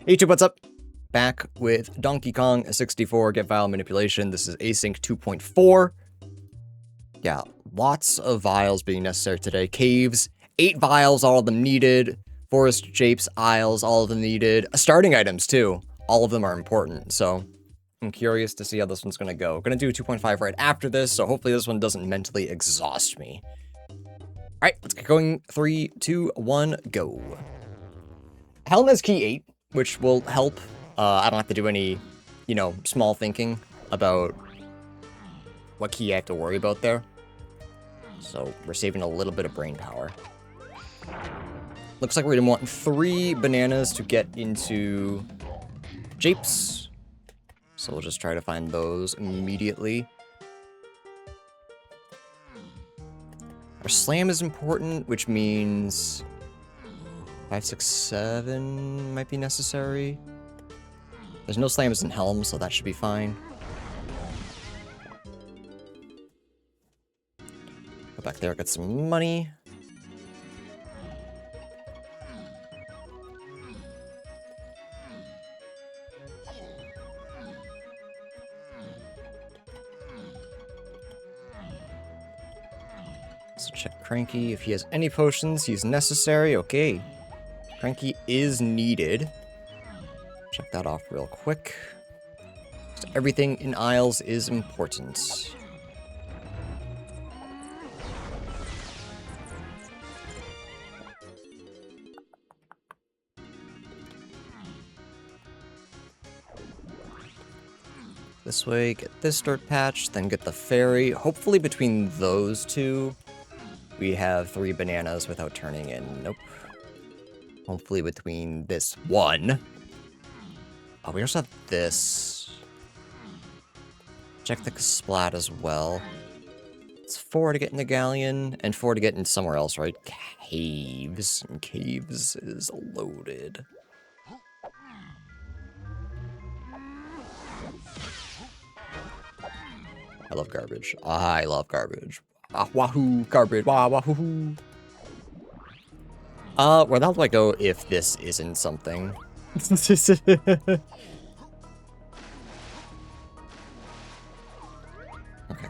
Hey YouTube, what's up? Back with Donkey Kong 64 Get Vial Manipulation. This is Async 2.4. Yeah, lots of vials being necessary today. Caves, 8 vials, all of them needed. Forest shapes, aisles, all of them needed. Starting items too, all of them are important. So I'm curious to see how this one's gonna go. Gonna do 2.5 right after this, so hopefully this one doesn't mentally exhaust me. All right, let's get going. 3, 2, 1, go. Helm has key 8, which will help. I don't have to do any, small thinking about what key I have to worry about there. So we're saving a little bit of brain power. Looks like we're gonna want 3 bananas to get into japes. So we'll just try to find those immediately. Our slam is important, which means 5, 6, 7 might be necessary. There's no slams in Helm, so that should be fine. Go back there, get some money. So check Cranky. If he has any potions, he's necessary. Okay. Cranky is needed. Check that off real quick. So everything in aisles is important. This way, get this dirt patch, then get the fairy. Hopefully between those two, we have 3 bananas without turning in. Nope. Hopefully between this one. Oh, we also have this. Check the splat as well. It's 4 to get in the galleon, and 4 to get in somewhere else, right? Caves. And caves is loaded. I love garbage. I love garbage. Ah, wahoo, garbage. Wah, wahoo. Where the hell do I go if this isn't something? Okay.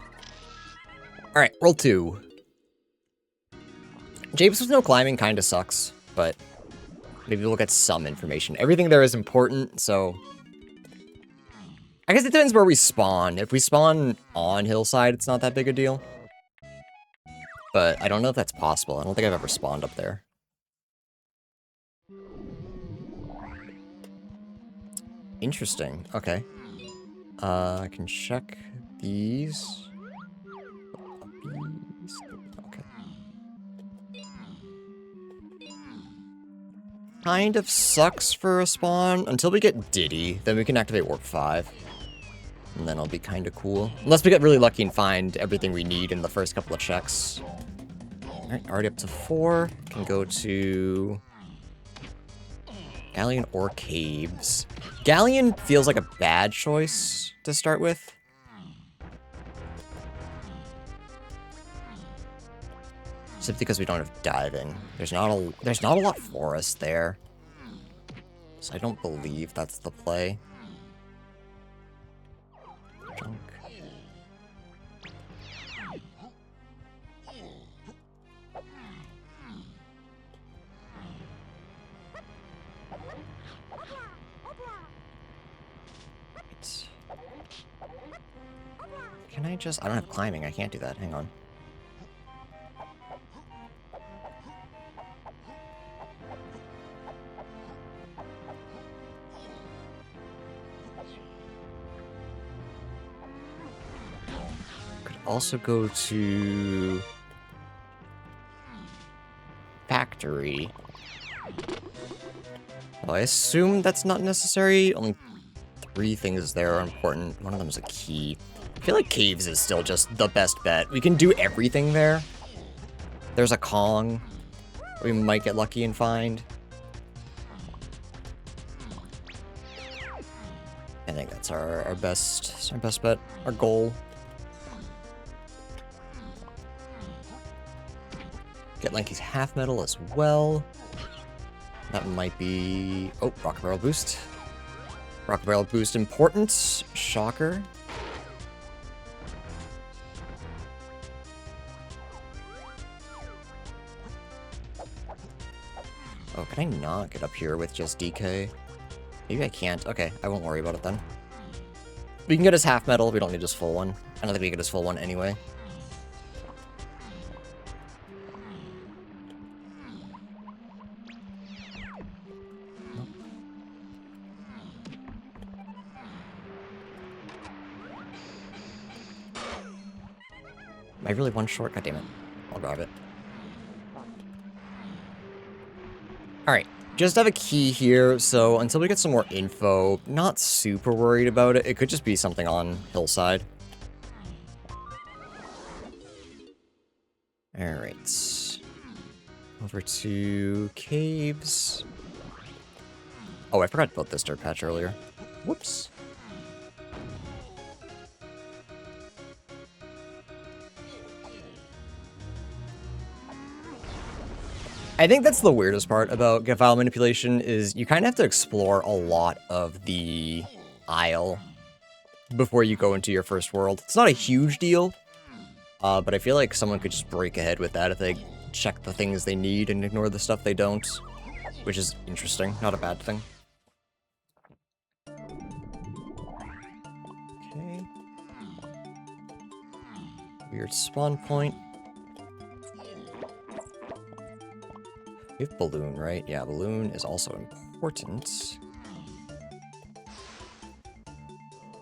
Alright, roll 2. Japes with no climbing kind of sucks, but maybe we'll get some information. Everything there is important, so I guess it depends where we spawn. If we spawn on Hillside, it's not that big a deal. But I don't know if that's possible. I don't think I've ever spawned up there. Interesting. Okay. I can check these. Okay. Kind of sucks for a spawn until we get Diddy. Then we can activate Warp 5. And then it'll be kind of cool. Unless we get really lucky and find everything we need in the first couple of checks. Alright, already up to 4. Can go to Galleon or Caves. Galleon feels like a bad choice to start with. Simply because we don't have diving. There's not a lot for us there. So I don't believe that's the play. Junk. Can I just... I don't have climbing. I can't do that. Hang on. Could also go to... Factory. Well, I assume that's not necessary. Only 3 things there are important. One of them is a key. I feel like Caves is still just the best bet. We can do everything there. There's a Kong we might get lucky and find. I think that's our best bet, our goal. Get Lanky's half medal as well. That might be... Oh, Rocket Barrel Boost. Rocket Barrel Boost important. Shocker. Oh, can I not get up here with just DK? Maybe I can't. Okay, I won't worry about it then. We can get his half medal. We don't need his full one. I don't think we get his full one anyway. Am I really one short? God damn it. I'll grab it. Alright, just have a key here, so until we get some more info, not super worried about it. It could just be something on Hillside. Alright. Over to caves. Oh, I forgot about this dirt patch earlier. Whoops. I think that's the weirdest part about get file manipulation is you kind of have to explore a lot of the Isle before you go into your first world. It's not a huge deal, but I feel like someone could just break ahead with that if they check the things they need and ignore the stuff they don't, which is interesting, not a bad thing. Okay. Weird spawn point. We have Balloon, right? Yeah, Balloon is also important.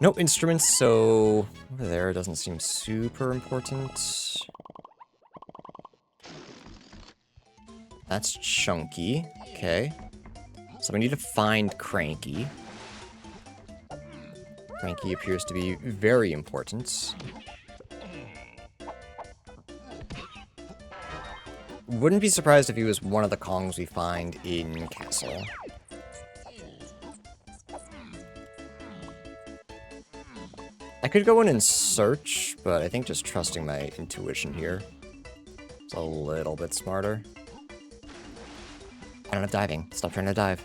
No instruments, so over there doesn't seem super important. That's Chunky. Okay. So we need to find Cranky. Cranky appears to be very important. Wouldn't be surprised if he was one of the Kongs we find in Castle. I could go in and search, but I think just trusting my intuition here is a little bit smarter. I don't have diving. Stop trying to dive.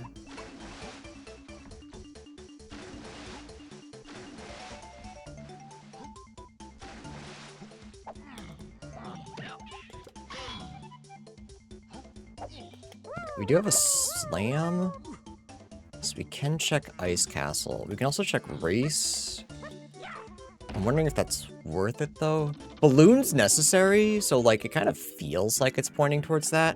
We do have a slam, so we can check Ice Castle. We can also check Race. I'm wondering if that's worth it, though. Balloon's necessary, so, like, it kind of feels like it's pointing towards that.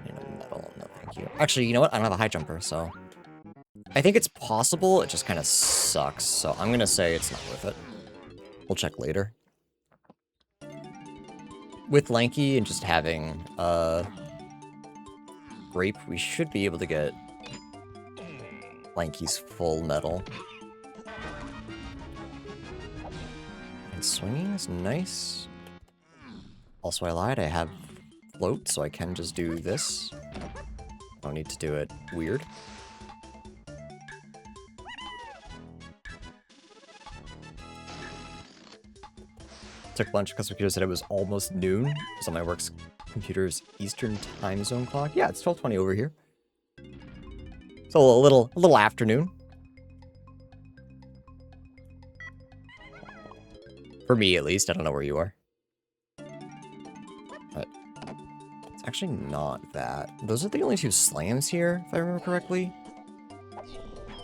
Metal, no thank you. Actually, you know what? I don't have a high jumper, so... I think it's possible, it just kind of sucks, so I'm gonna say it's not worth it. We'll check later. With Lanky and just having, Grape, we should be able to get Lanky's full medal. And swinging is nice. Also, I lied, I have float, so I can just do this. I don't need to do it weird. Took lunch because the computer said it was almost noon. It's on my work's computer's Eastern time zone clock. Yeah, it's 12:20 over here. So a little afternoon. For me, at least. I don't know where you are. But it's actually not that. Those are the only two slams here, if I remember correctly.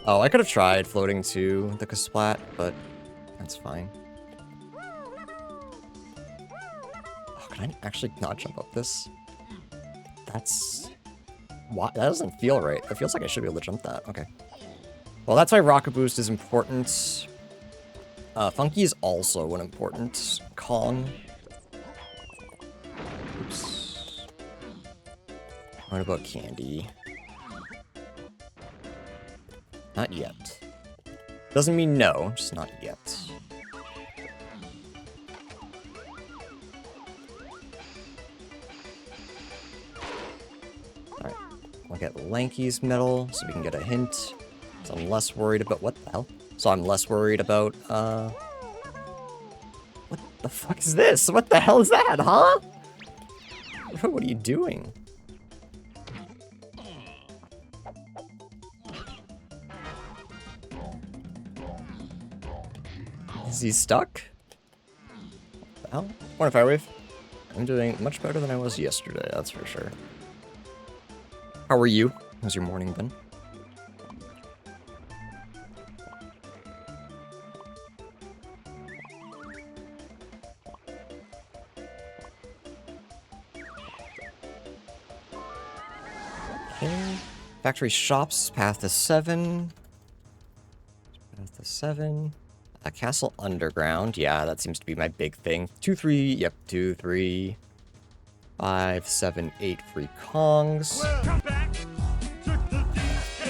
Oh, I could have tried floating to the Kasplat, but that's fine. Can I actually not jump up this? That's... Why? That doesn't feel right. It feels like I should be able to jump that. Okay. Well, that's why Rocket Boost is important. Funky is also an important Kong. Oops. What about Candy? Not yet. Doesn't mean no, just not yet. We'll get Lanky's medal, so we can get a hint. So I'm less worried about... What the hell? So I'm less worried about, What the fuck is this? What the hell is that, huh? What are you doing? Is he stuck? Well, morning, Firewave. I'm doing much better than I was yesterday, that's for sure. How are you? How's your morning been? Okay. Factory shops, path to 7. Path to 7. A castle underground. Yeah, that seems to be my big thing. 2, 3. Yep, 2, 3. 5, 7, 8 free Kongs.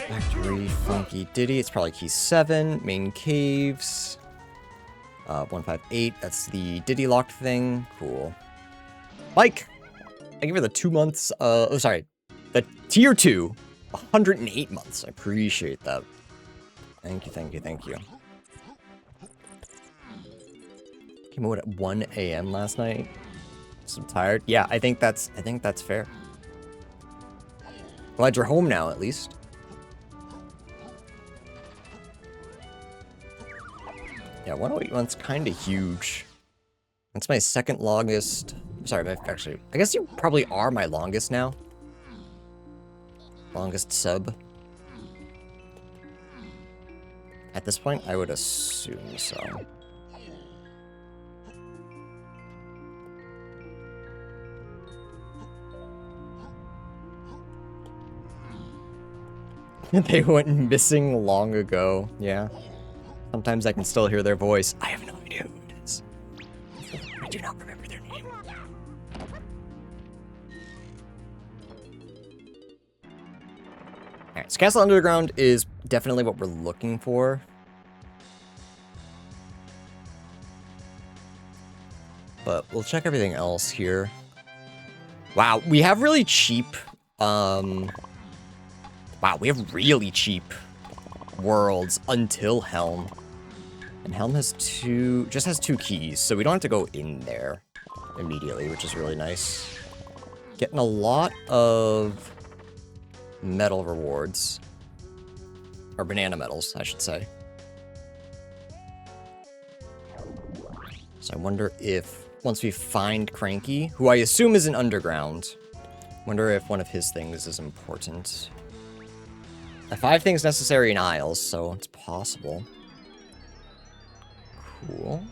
Factory, Funky Diddy. It's probably key 7. Main caves. 158. That's the Diddy locked thing. Cool. Mike! Thank you for the 2 months. Oh, sorry. The tier 2. 108 months. I appreciate that. Thank you, thank you, thank you. Came out at 1 a.m. last night. So tired. Yeah, I think that's fair. Glad you're home now, at least. Yeah, 108 months, kind of huge. That's my second longest. Sorry, actually, I guess you probably are my longest now. Longest sub. At this point, I would assume so. They went missing long ago. Yeah. Sometimes I can still hear their voice. I have no idea who it is. I do not remember their name. Alright, so Castle Underground is definitely what we're looking for. But we'll check everything else here. Wow, we have really cheap, wow, we have really cheap worlds until Helm. And Helm has just has 2 keys, so we don't have to go in there immediately, which is really nice. Getting a lot of medal rewards. Or banana medals, I should say. So I wonder if, once we find Cranky, who I assume is an underground, wonder if one of his things is important. 5 things necessary in Isles, so it's possible. Cool.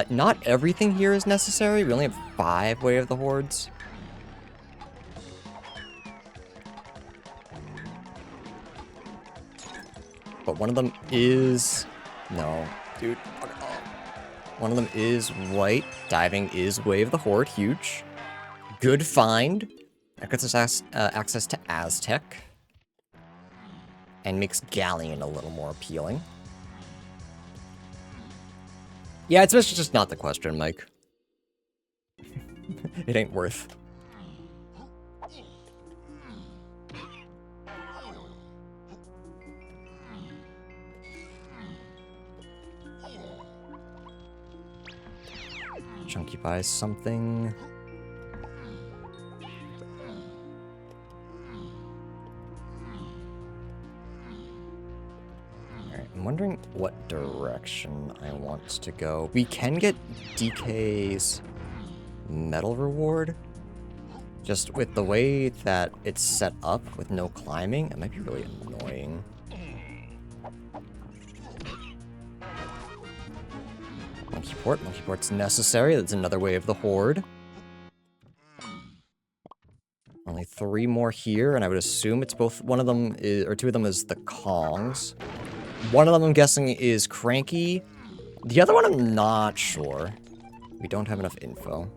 Not everything here is necessary. We only have 5 Way of the Hordes. But one of them is... No. Dude. One of them is white. Diving is Way of the Horde. Huge. Good find. That gets us access to Aztec. And makes Galleon a little more appealing. Yeah, it's just not the question, Mike. It ain't worth. Chunky buys something. I'm wondering what direction I want to go. We can get DK's medal reward. Just with the way that it's set up with no climbing, it might be really annoying. Monkey Port. Monkey Port's necessary. That's another Way of the Horde. Only 3 more here, and I would assume it's both one of them is, or 2 of them is the Kongs. One of them, I'm guessing, is Cranky. The other one, I'm not sure. We don't have enough info.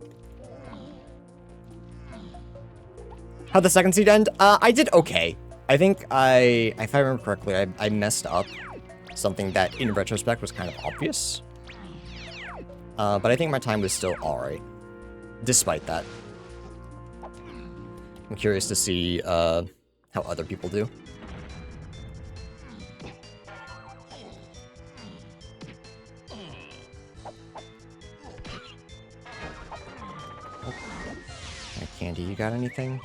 How'd the second seed end? I did okay. I think if I remember correctly, I messed up something that, in retrospect, was kind of obvious. But I think my time was still alright. Despite that. I'm curious to see, how other people do. got anything?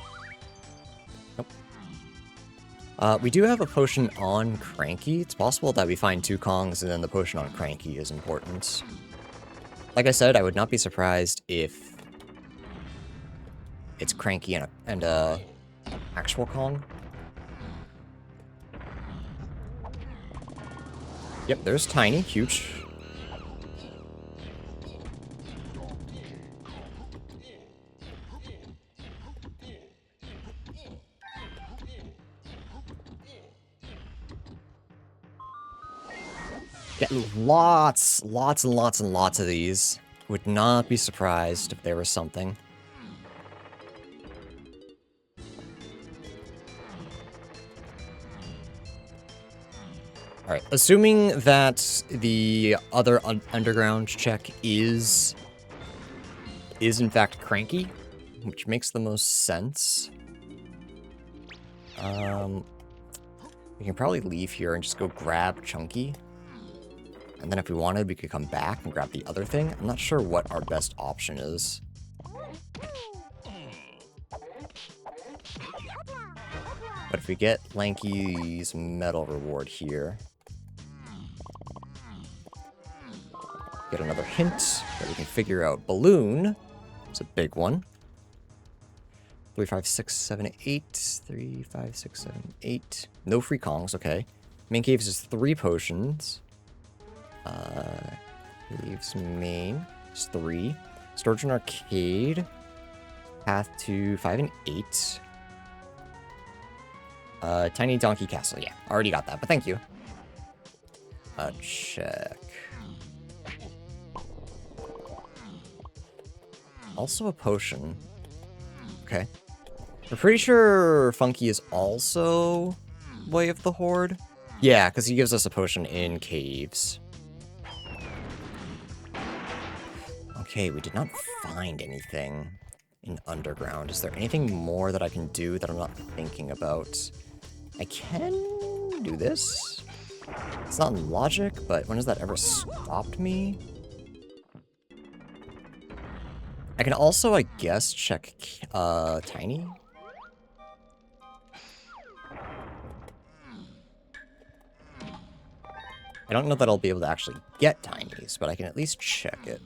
Nope. We do have a potion on Cranky. It's possible that we find 2 Kongs and then the potion on Cranky is important. Like I said, I would not be surprised if it's Cranky and a actual Kong. Yep, there's Tiny, huge. Get lots and lots of these. Would not be surprised if there was something. Alright, assuming that the other underground check is in fact Cranky, which makes the most sense. We can probably leave here and just go grab Chunky. And then if we wanted, we could come back and grab the other thing. I'm not sure what our best option is. But if we get Lanky's medal reward here, get another hint that we can figure out Balloon. It's a big one. 3, 5, 6, 7, 8. 3, 5, 6, 7, 8. No free Kongs, okay. Main caves is 3 potions. Leaves main. It's 3. Storage and arcade. Path to 5 and 8. Tiny Donkey Castle. Yeah, already got that, but thank you. Check. Also a potion. Okay. I'm pretty sure Funky is also Way of the Horde. Yeah, because he gives us a potion in caves. Okay, we did not find anything in underground. Is there anything more that I can do that I'm not thinking about? I can do this. It's not in logic, but when has that ever stopped me? I can also, I guess, check Tiny. I don't know that I'll be able to actually get Tinies, but I can at least check it.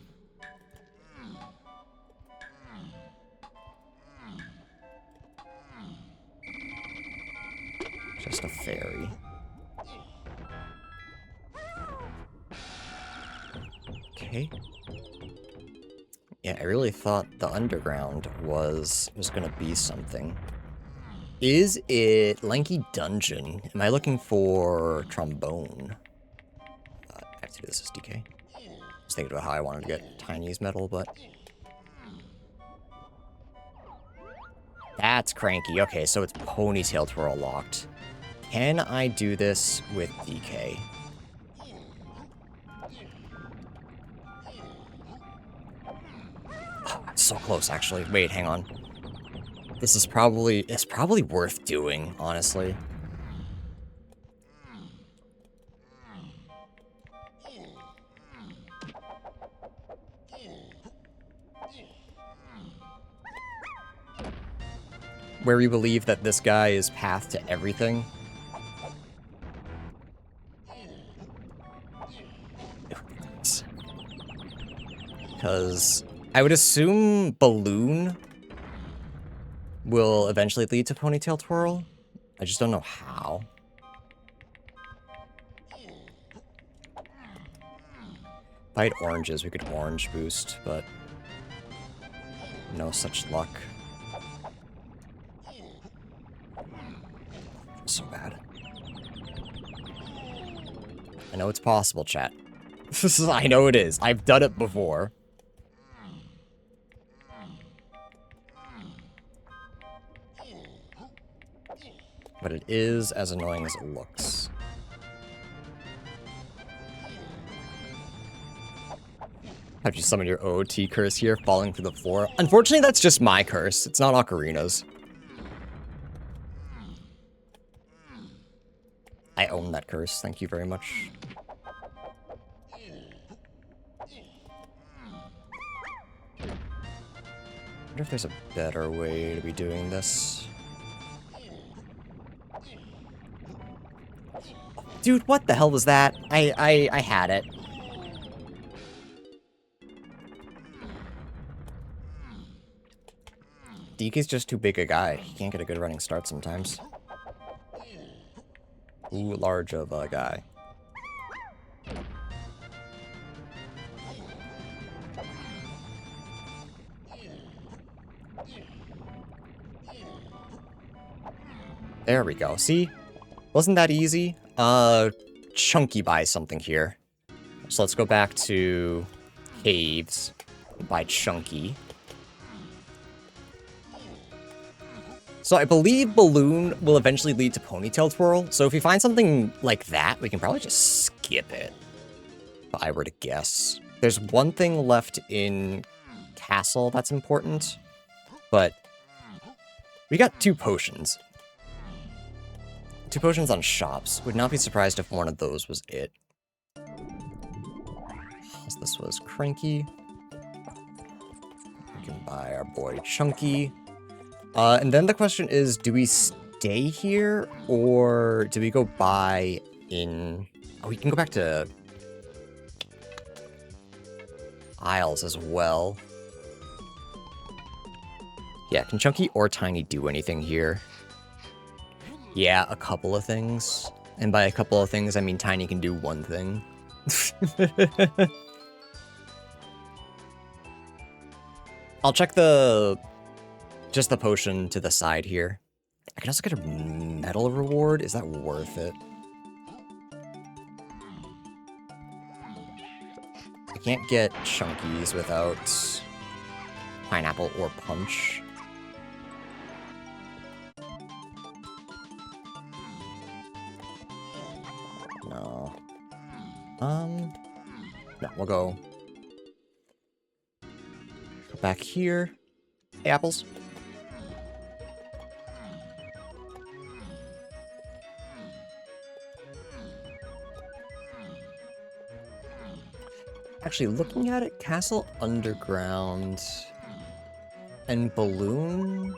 Just a fairy. Okay. Yeah, I really thought the underground was gonna be something. Is it Lanky Dungeon? Am I looking for Trombone? I have to do this as DK. I was thinking about how I wanted to get Tiny's medal, but... That's Cranky. Okay, so it's Ponytail Twirl locked. Can I do this with DK? Oh, it's so close, actually. Wait, hang on. This is probably... It's probably worth doing, honestly. Where we believe that this guy is path to everything. Because I would assume Balloon will eventually lead to Ponytail Twirl. I just don't know how. If I had oranges, we could orange boost, but no such luck. So bad. I know it's possible, chat. I know it is. I've done it before. But it is as annoying as it looks. Have you summoned your OOT curse here, falling through the floor? Unfortunately, that's just my curse. It's not Ocarina's. I own that curse. Thank you very much. wonder if there's a better way to be doing this. Dude, what the hell was that? I had it. DK's just too big a guy. He can't get a good running start sometimes. Too large of a guy. There we go. See? Wasn't that easy? Chunky buys something here. So let's go back to caves. Buy Chunky. So I believe Balloon will eventually lead to Ponytail Twirl. So if we find something like that, we can probably just skip it. If I were to guess. There's one thing left in Castle that's important. But we got 2 potions. 2 potions on shops. Would not be surprised if one of those was it. So this was Cranky. We can buy our boy Chunky. And then the question is, do we stay here or do we go buy in... Oh, we can go back to Isles as well. Yeah, can Chunky or Tiny do anything here? Yeah, a couple of things. And by a couple of things, I mean Tiny can do one thing. I'll check just the potion to the side here. I can also get a medal reward. Is that worth it? I can't get Chunkies without Pineapple or Punch. No. No, we'll go back here. Hey, apples. Actually, looking at it, Castle Underground and Balloon.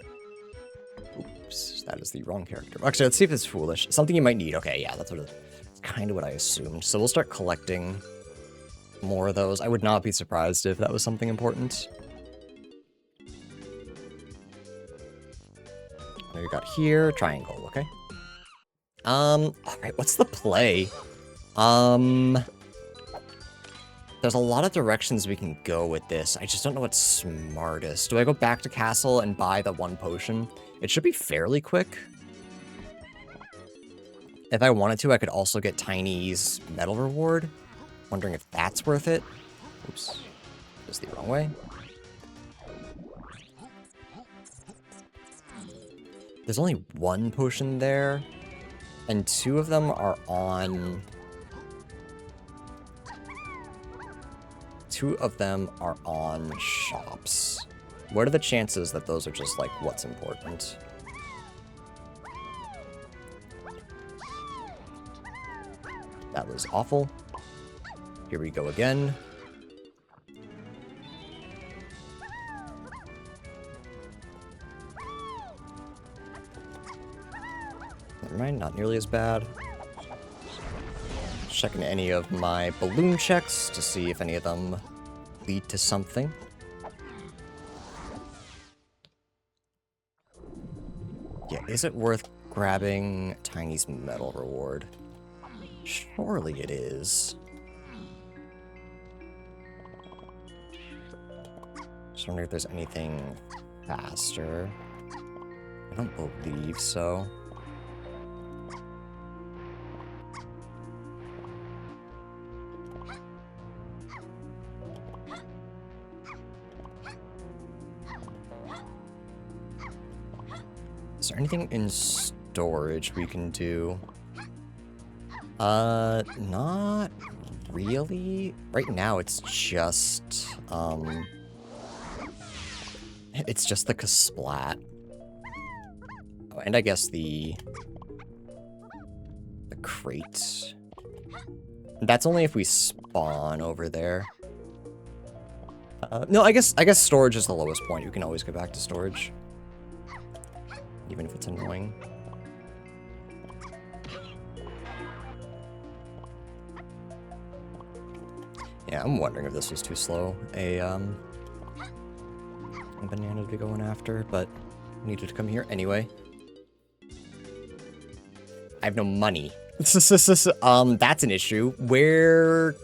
Oops, that is the wrong character. Actually, let's see if it's foolish. Something you might need. Okay, yeah, that's kind of what I assumed. So we'll start collecting more of those. I would not be surprised if that was something important. What we got here? Triangle, okay. Alright, what's the play? There's a lot of directions we can go with this. I just don't know what's smartest. Do I go back to Castle and buy the 1 potion? It should be fairly quick. If I wanted to, I could also get Tiny's medal reward. Wondering if that's worth it. Oops. That's the wrong way. There's only 1 potion there. And 2 of them are on... 2 of them are on shops. What are the chances that those are just, like, what's important? That was awful. Here we go again. Never mind, not nearly as bad. Checking any of my balloon checks to see if any of them lead to something. Yeah, is it worth grabbing Tiny's medal reward? Surely it is. Just wondering if there's anything faster. I don't believe so. Is there anything in storage we can do? Not really. Right now it's just, it's just the Kasplat. Oh, and I guess the crate. That's only if we spawn over there. No, I guess storage is the lowest point. You can always go back to storage. Even if it's annoying. Yeah, I'm wondering if this was too slow. A banana to be going after, but needed to come here anyway. I have no money. That's an issue. Where...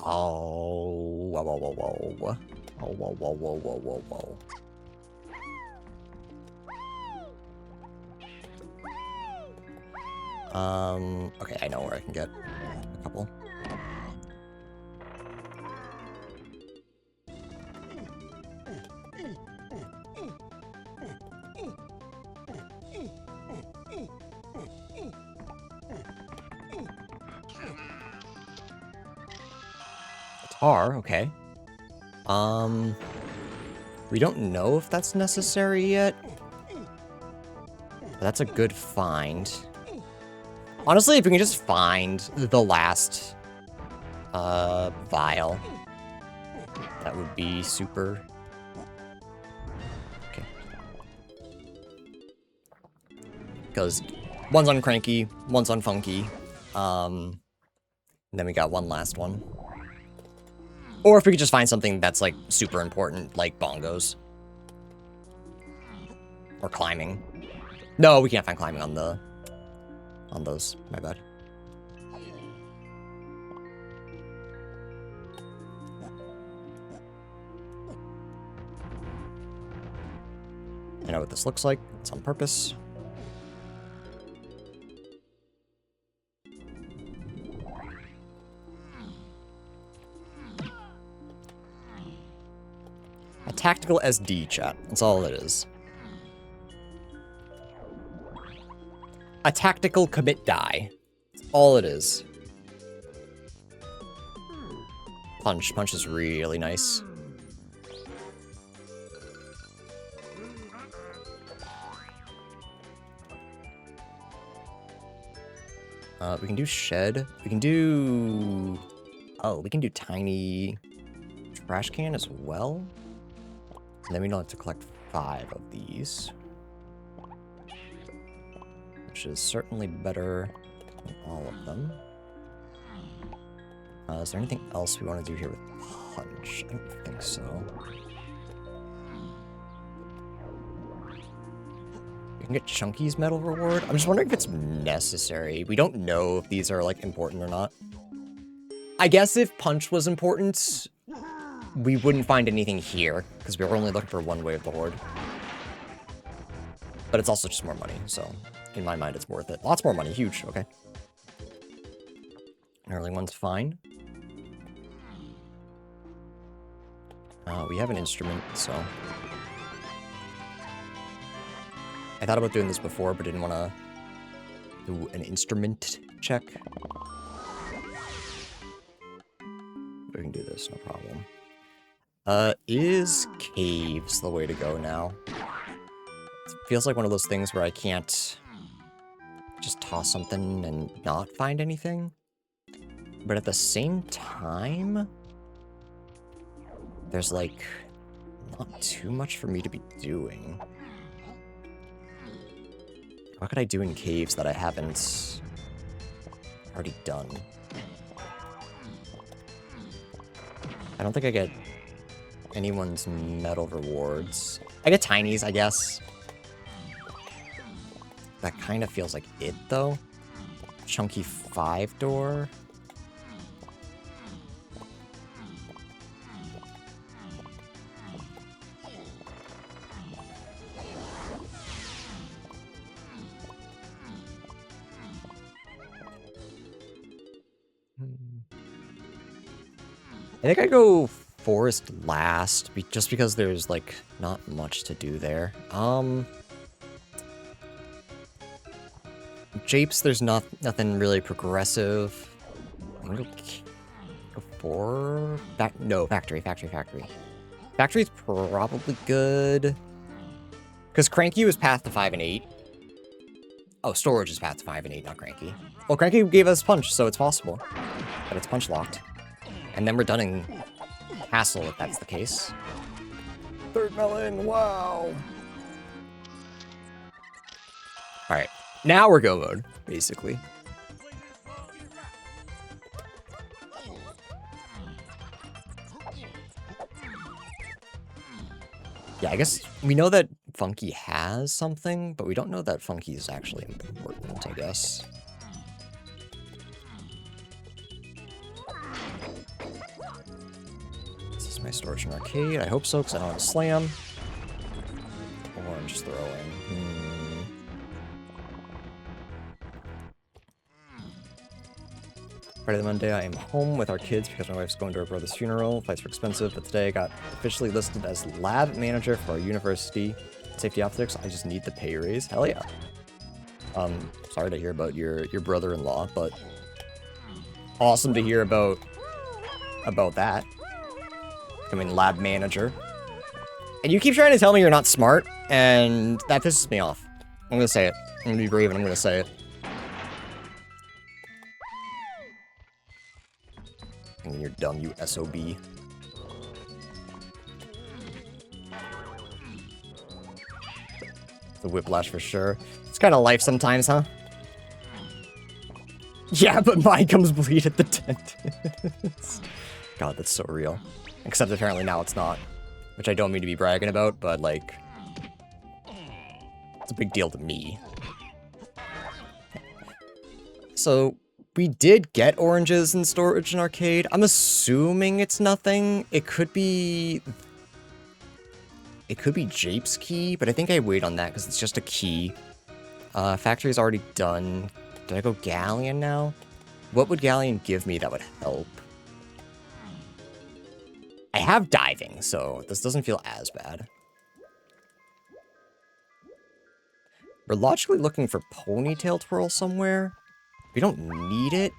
Oh, whoa, whoa, whoa, whoa. Oh, whoa, whoa, whoa, whoa, whoa, whoa. Okay, I know where I can get a couple. Guitar, okay. We don't know if that's necessary yet. But that's a good find. Honestly, if we can just find the last vial, that would be super. Okay. Because one's on Cranky, one's on Funky. And then we got one last one. Or if we could just find something that's, like, super important, like bongos. Or climbing. No, we can't find climbing on those. My bad. I know what this looks like. It's on purpose. A tactical SD, chat. That's all it is. A tactical commit die. That's all it is. Punch. Punch is really nice. We can do shed. We can do... Oh, we can do tiny trash can as well. And then we don't have to collect 5 of these. Which is certainly better than all of them. Is there anything else we want to do here with punch? I don't think so. We can get Chunky's medal reward. I'm just wondering if it's necessary. We don't know if these are, like, important or not. I guess if punch was important, we wouldn't find anything here, because we were only looking for one way of the horde. But it's also just more money, so in my mind it's worth it. Lots more money, huge, okay. Early one's fine. We have an instrument, so... I thought about doing this before, but didn't want to do an instrument check. We can do this, no problem. Is caves the way to go now? It feels like one of those things where I can't just toss something and not find anything. But at the same time, there's, like, not too much for me to be doing. What could I do in caves that I haven't already done? I don't think I get anyone's medal rewards. I get tinies, I guess. That kind of feels like it, though. Chunky 5-door. I think I go forest last, just because there's, like, not much to do there. Japes, there's nothing really progressive. I'm gonna go for... No, factory. Factory's probably good. Because Cranky was path to 5 and 8. Oh, storage is path to 5 and 8, not Cranky. Well, Cranky gave us punch, so it's possible. But it's punch locked. And then we're done in castle if that's the case. Third melon, wow. Alright, now we're go mode, basically. Yeah, I guess we know that Funky has something, but we don't know that Funky is actually important, I guess. Is this my storage and arcade? I hope so, because I don't want to slam. Orange throwing. Friday the Monday, I am home with our kids because my wife's going to her brother's funeral. Flights were expensive, but today I got officially listed as lab manager for our university. Safety optics, I just need the pay raise. Hell yeah. Sorry to hear about your brother-in-law, but awesome to hear about that. Becoming lab manager. And you keep trying to tell me you're not smart, and that pisses me off. I'm gonna say it. I'm gonna be brave and I'm gonna say it. And you're dumb, you SOB. The whiplash for sure. It's kind of life sometimes, huh? Yeah, but mine comes bleed at the dentist. God, that's so real. Except apparently now it's not. Which I don't mean to be bragging about, but like... it's a big deal to me. So... we did get oranges in storage and arcade. I'm assuming it's nothing. It could be Jape's key, but I think I wait on that because it's just a key. Factory's already done. Did I go Galleon now? What would Galleon give me that would help? I have diving, so this doesn't feel as bad. We're logically looking for ponytail twirl somewhere. We don't need it,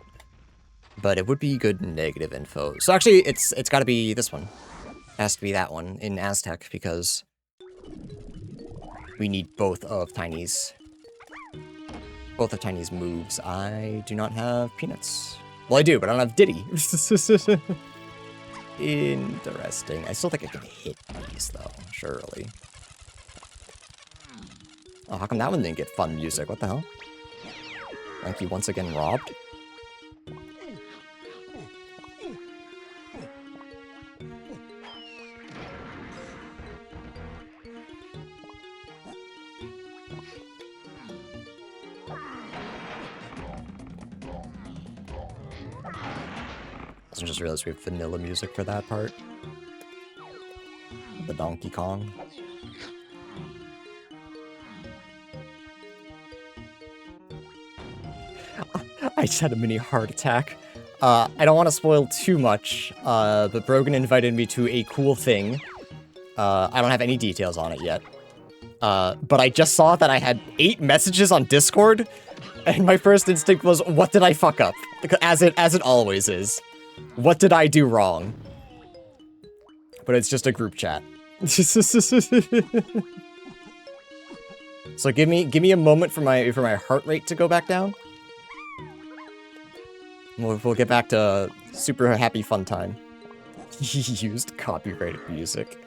but it would be good negative info. So actually, it's got to be this one. It has to be that one in Aztec because we need both of Tiny's moves. I do not have peanuts. Well, I do, but I don't have Diddy. Interesting. I still think I can hit these though, surely. Oh, how come that one didn't get fun music? What the hell? Like you once again robbed? I just realized we have vanilla music for that part. The Donkey Kong. I just had a mini heart attack. I don't want to spoil too much, but Brogan invited me to a cool thing. I don't have any details on it yet. But I just saw that I had 8 messages on Discord, and my first instinct was, what did I fuck up? As it always is. What did I do wrong? But it's just a group chat. So give me a moment for my heart rate to go back down. We'll get back to super happy fun time. He used copyrighted music.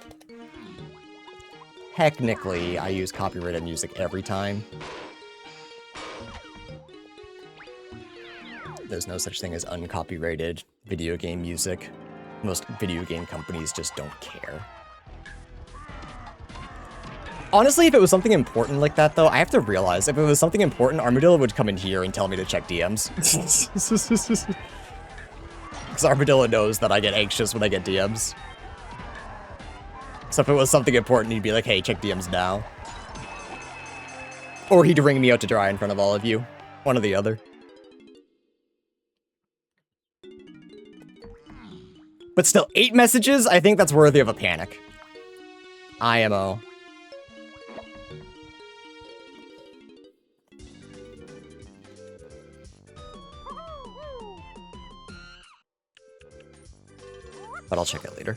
Technically, I use copyrighted music every time. There's no such thing as uncopyrighted video game music. Most video game companies just don't care. Honestly, if it was something important like that, though, I have to realize, if it was something important, Armadillo would come in here and tell me to check DMs. Because Armadillo knows that I get anxious when I get DMs. So if it was something important, he'd be like, hey, check DMs now. Or he'd ring me out to dry in front of all of you. One or the other. But still, 8 messages? I think that's worthy of a panic. IMO. But I'll check it later.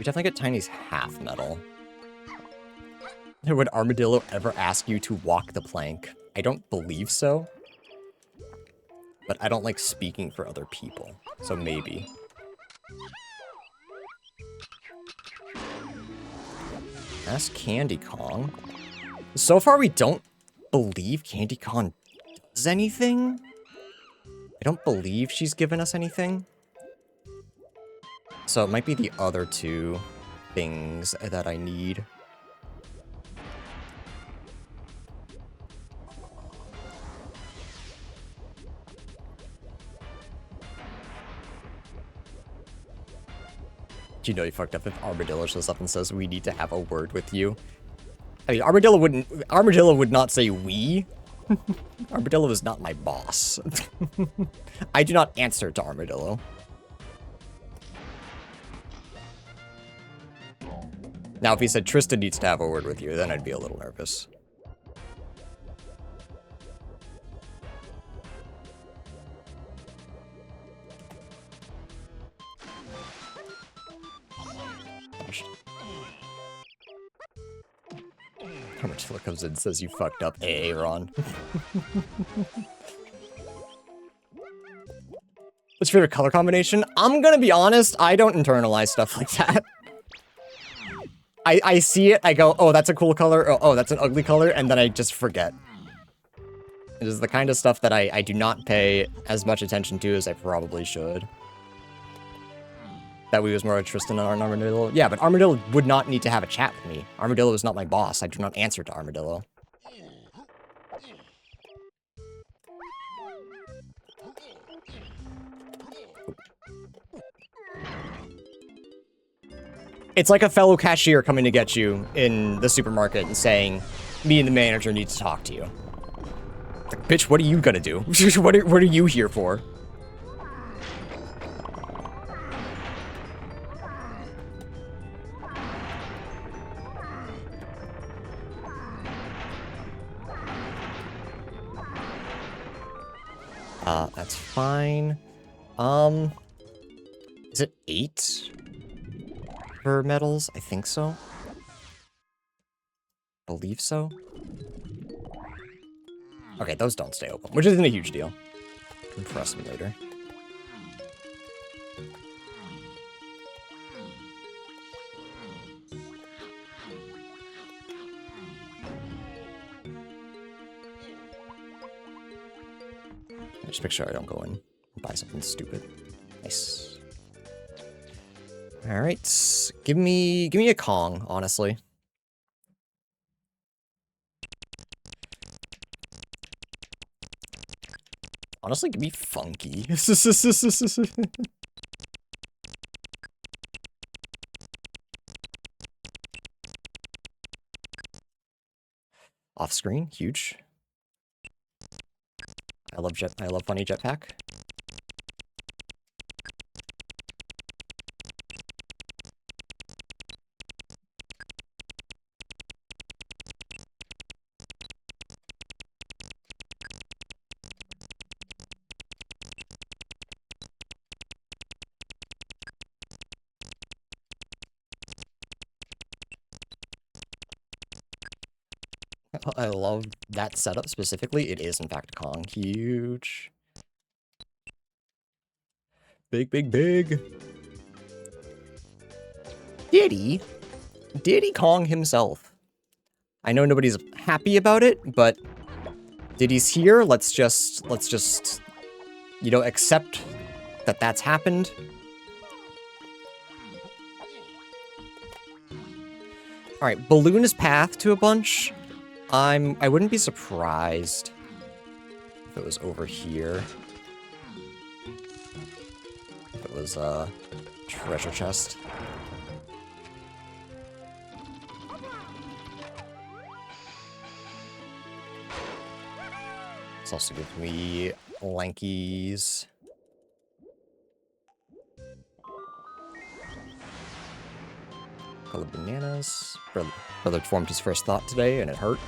We definitely get Tiny's half metal. Would Armadillo ever ask you to walk the plank? I don't believe so. But I don't like speaking for other people. So maybe. Ask Candy Kong. So far we don't believe Candy Kong does anything. I don't believe she's given us anything. So it might be the other two things that I need. You know you fucked up if Armadillo shows up and says we need to have a word with you. I mean, Armadillo would not say we. Armadillo is not my boss. I do not answer to Armadillo. Now, if he said Tristan needs to have a word with you, then I'd be a little nervous. Armadillo comes in and says you fucked up, Aaron. What's your favorite color combination? I'm gonna be honest, I don't internalize stuff like that. I see it, I go, oh, that's a cool color, oh, that's an ugly color, and then I just forget. It is the kind of stuff that I do not pay as much attention to as I probably should. That we was more of Tristan and Armadillo. Yeah, but Armadillo would not need to have a chat with me. Armadillo is not my boss. I do not answer to Armadillo. It's like a fellow cashier coming to get you in the supermarket and saying, me and the manager need to talk to you. Like, bitch, what are you gonna do? What are you here for? That's fine. Is it 8 for medals? I think so. Believe so. Okay, those don't stay open, which isn't a huge deal. Impress me later. Just make sure I don't go in and buy something stupid. Nice. All right, give me a Kong, honestly. Honestly, give me Funky. Off screen, huge. I love funny jetpack. I love that setup specifically. It is, in fact, Kong. Huge. Big, big, big. Diddy Kong himself. I know nobody's happy about it, but Diddy's here. Let's just, you know, accept that that's happened. All right, Balloon is path to a bunch. I wouldn't be surprised if it was over here. If it was a treasure chest. This also gives me Lanky's. Color bananas. Brother formed his first thought today, and it hurt.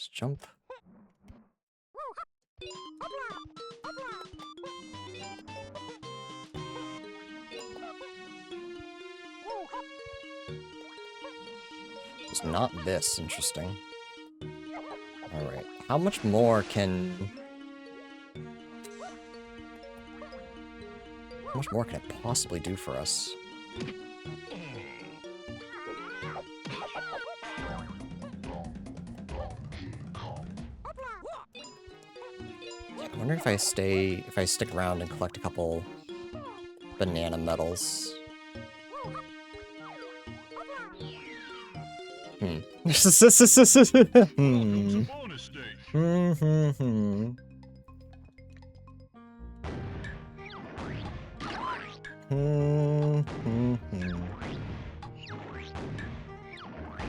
Just jump. It's not this. Interesting. Alright. How much more can... How much more can it possibly do for us? I wonder if I stick around and collect a couple banana medals. Hmm. What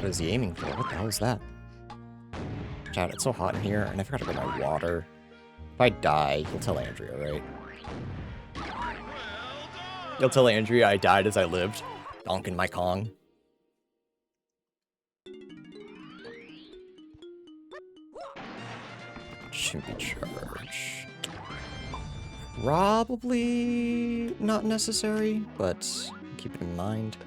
is he aiming for? What the hell is that? Chat, it's so hot in here, and I forgot to get my water. If I die, you'll tell Andrea, right? You'll tell Andrea I died as I lived. Donking my Kong. Should be charged. Probably not necessary, but keep it in mind.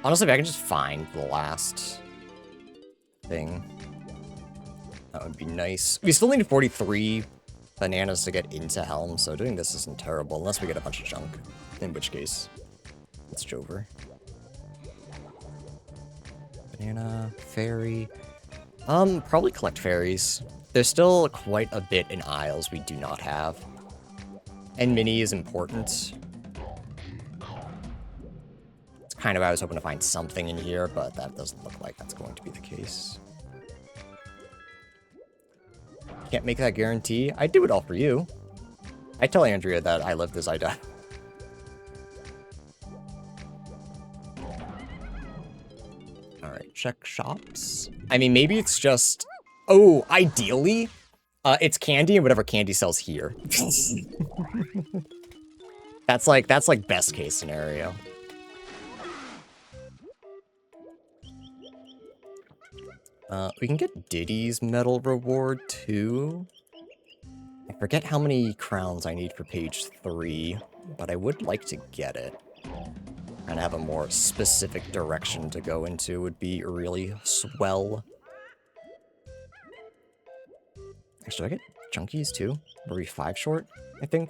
Honestly, if I can just find the last thing, that would be nice. We still need 43 bananas to get into Helm, so doing this isn't terrible, unless we get a bunch of junk, in which case, it's Jover. Banana, fairy. Probably collect fairies. There's still quite a bit in Isles we do not have. And Mini is important. Kind of, I was hoping to find something in here, but that doesn't look like that's going to be the case. Can't make that guarantee. I do it all for you. I tell Andrea that I lived as I died. Alright, check shops. I mean, maybe it's just... Oh, ideally, it's candy and whatever candy sells here. That's like best case scenario. We can get Diddy's medal reward, too. I forget how many crowns I need for page 3, but I would like to get it. And have a more specific direction to go into would be really swell. Actually, do I get Chunkies, too? Were we 5 short, I think?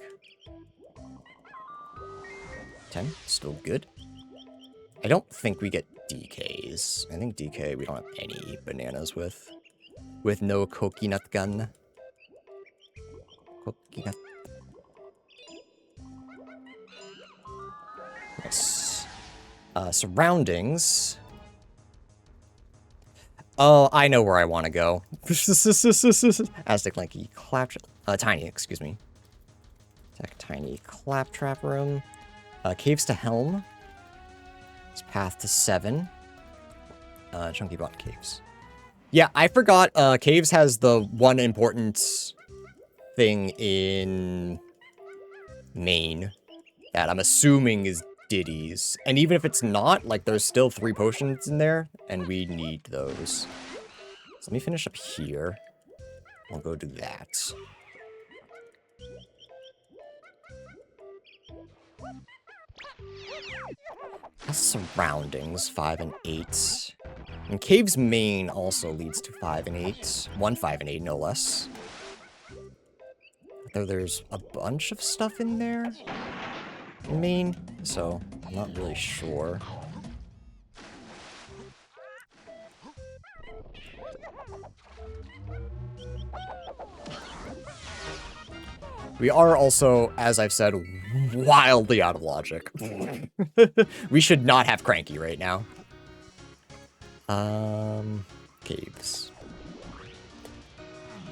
10? Still good. I don't think we get DKs. I think DK we don't have any bananas with. With no coconut gun. Coconut. Nice. Surroundings. Oh, I know where I want to go. Aztec Lanky Claptrap. Tiny, excuse me. Tiny Claptrap Room. Caves to Helm. Path to 7. Chunky bought caves. Yeah, I forgot caves has the one important thing in Maine that I'm assuming is Diddy's. And even if it's not, like, there's still 3 potions in there, and we need those. So let me finish up here. I'll go do that. Surroundings, 5 and 8. And Cave's Main also leads to 5 and 8. 1, 5, and 8, no less. Though there's a bunch of stuff in there in Main, so I'm not really sure. We are also, as I've said, wildly out of logic. We should not have Cranky right now. Caves.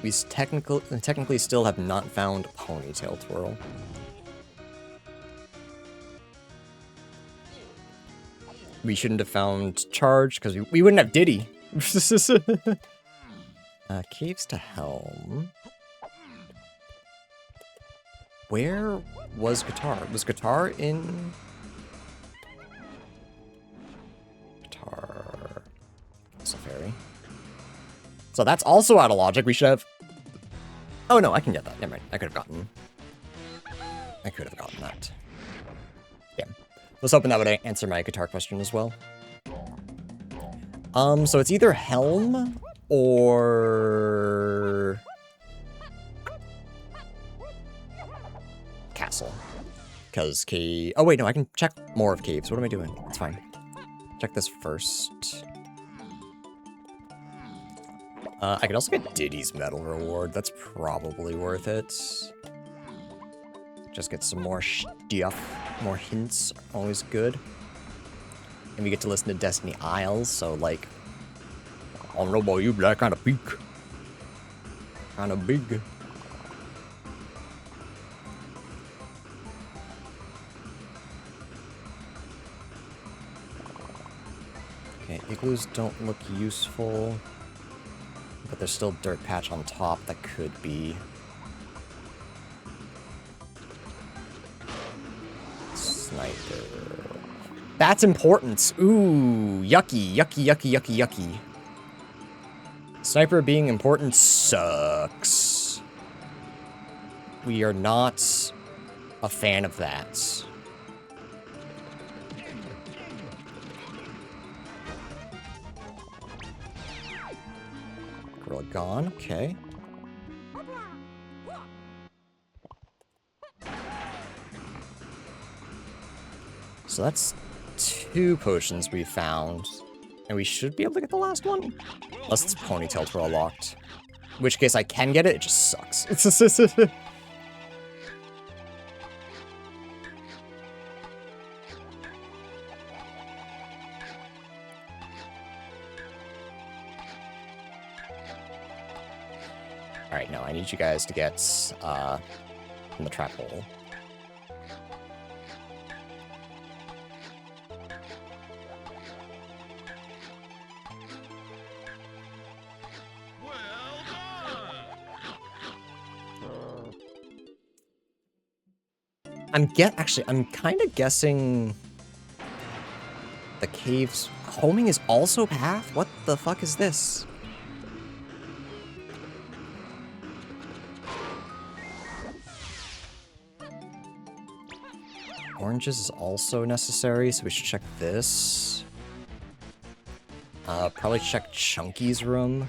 We technically still have not found Ponytail Twirl. We shouldn't have found Charge, because we wouldn't have Diddy. Caves to Helm. Where was guitar? Was guitar in... Guitar... Castle Fairy. So that's also out of logic. We should have... Oh no, I can get that. Never mind. I could have gotten that. Damn. I was hoping that would answer my guitar question as well. So it's either Helm or... Castle. Because cave... Oh wait, no, I can check more of caves. What am I doing? It's fine. Check this first. I could also get Diddy's medal reward. That's probably worth it. Just get some more stuff. More hints. Always good. And we get to listen to Destiny Isles, so like... I don't know about you, but that kind of big. Kind of big. Okay, igloos don't look useful. But there's still dirt patch on top that could be. Sniper. That's important. Ooh, yucky, yucky, yucky, yucky, yucky. Sniper being important sucks. We are not a fan of that. Gorilla gone, okay. So that's 2 potions we found. And we should be able to get the last one. Unless it's Ponytail Twirl locked. In which case I can get it, it just sucks. Alright, no, I need you guys to get in the trap hole. I'm kind of guessing the caves. Homing is also path? What the fuck is this? Oranges is also necessary, so we should check this. Probably check Chunky's room.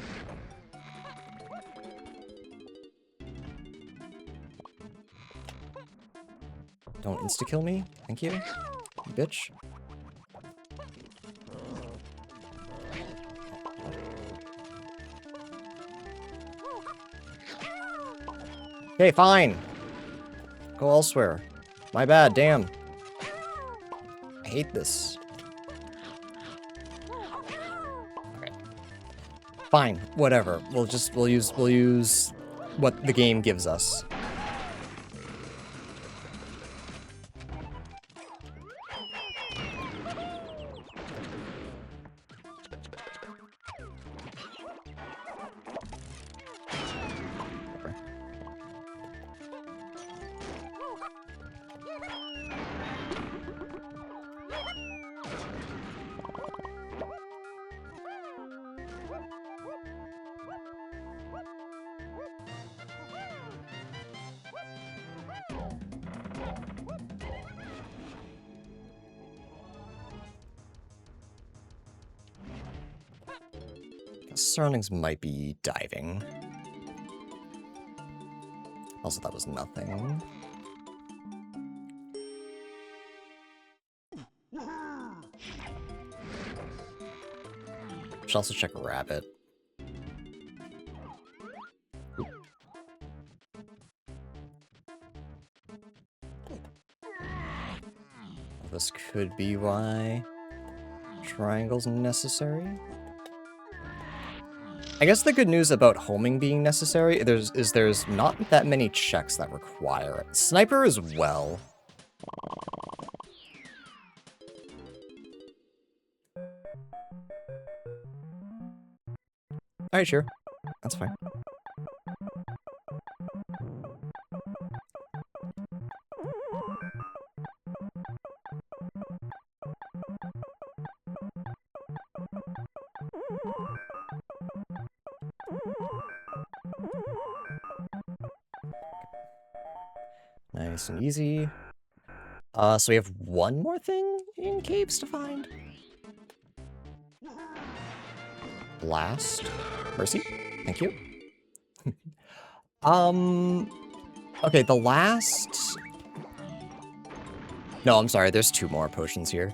Don't insta-kill me. Thank you, bitch. Okay, fine. Go elsewhere. My bad, damn. I hate this. Okay. Fine, whatever. We'll use what the game gives us. Surroundings might be diving. Also, that was nothing. Should also check rabbit. Oop. This could be why triangle's necessary. I guess the good news about homing being necessary is there's not that many checks that require it. Sniper as well. Alright, sure. That's fine. Nice and easy. So we have one more thing in caves to find. Blast. Mercy. Thank you. Okay, the last... No, I'm sorry, there's 2 more potions here.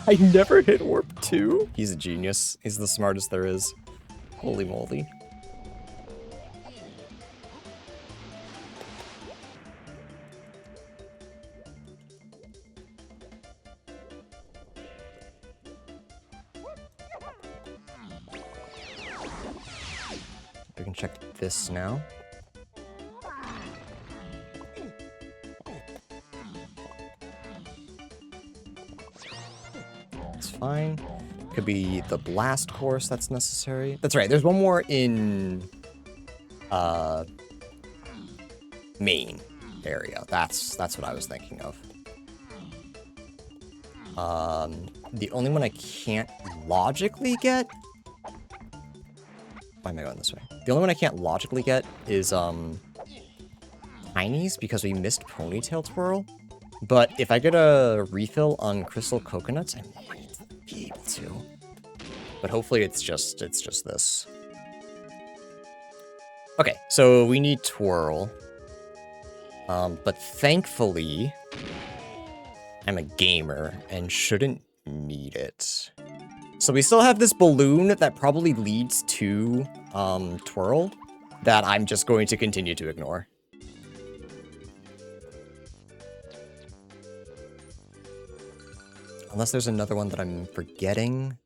I never hit warp 2. He's a genius. He's the smartest there is. Holy moly. We can check this now. It's fine. Could be the blast course that's necessary. That's right, there's one more in main area. That's what I was thinking of. The only one I can't logically get. Why am I going this way? The only one I can't logically get is Tiny's, because we missed Ponytail Twirl. But if I get a refill on Crystal Coconuts, I might be able to. But hopefully it's just this. Okay, so we need Twirl. But thankfully, I'm a gamer and shouldn't need it. So we still have this balloon that probably leads to Twirl that I'm just going to continue to ignore. Unless there's another one that I'm forgetting.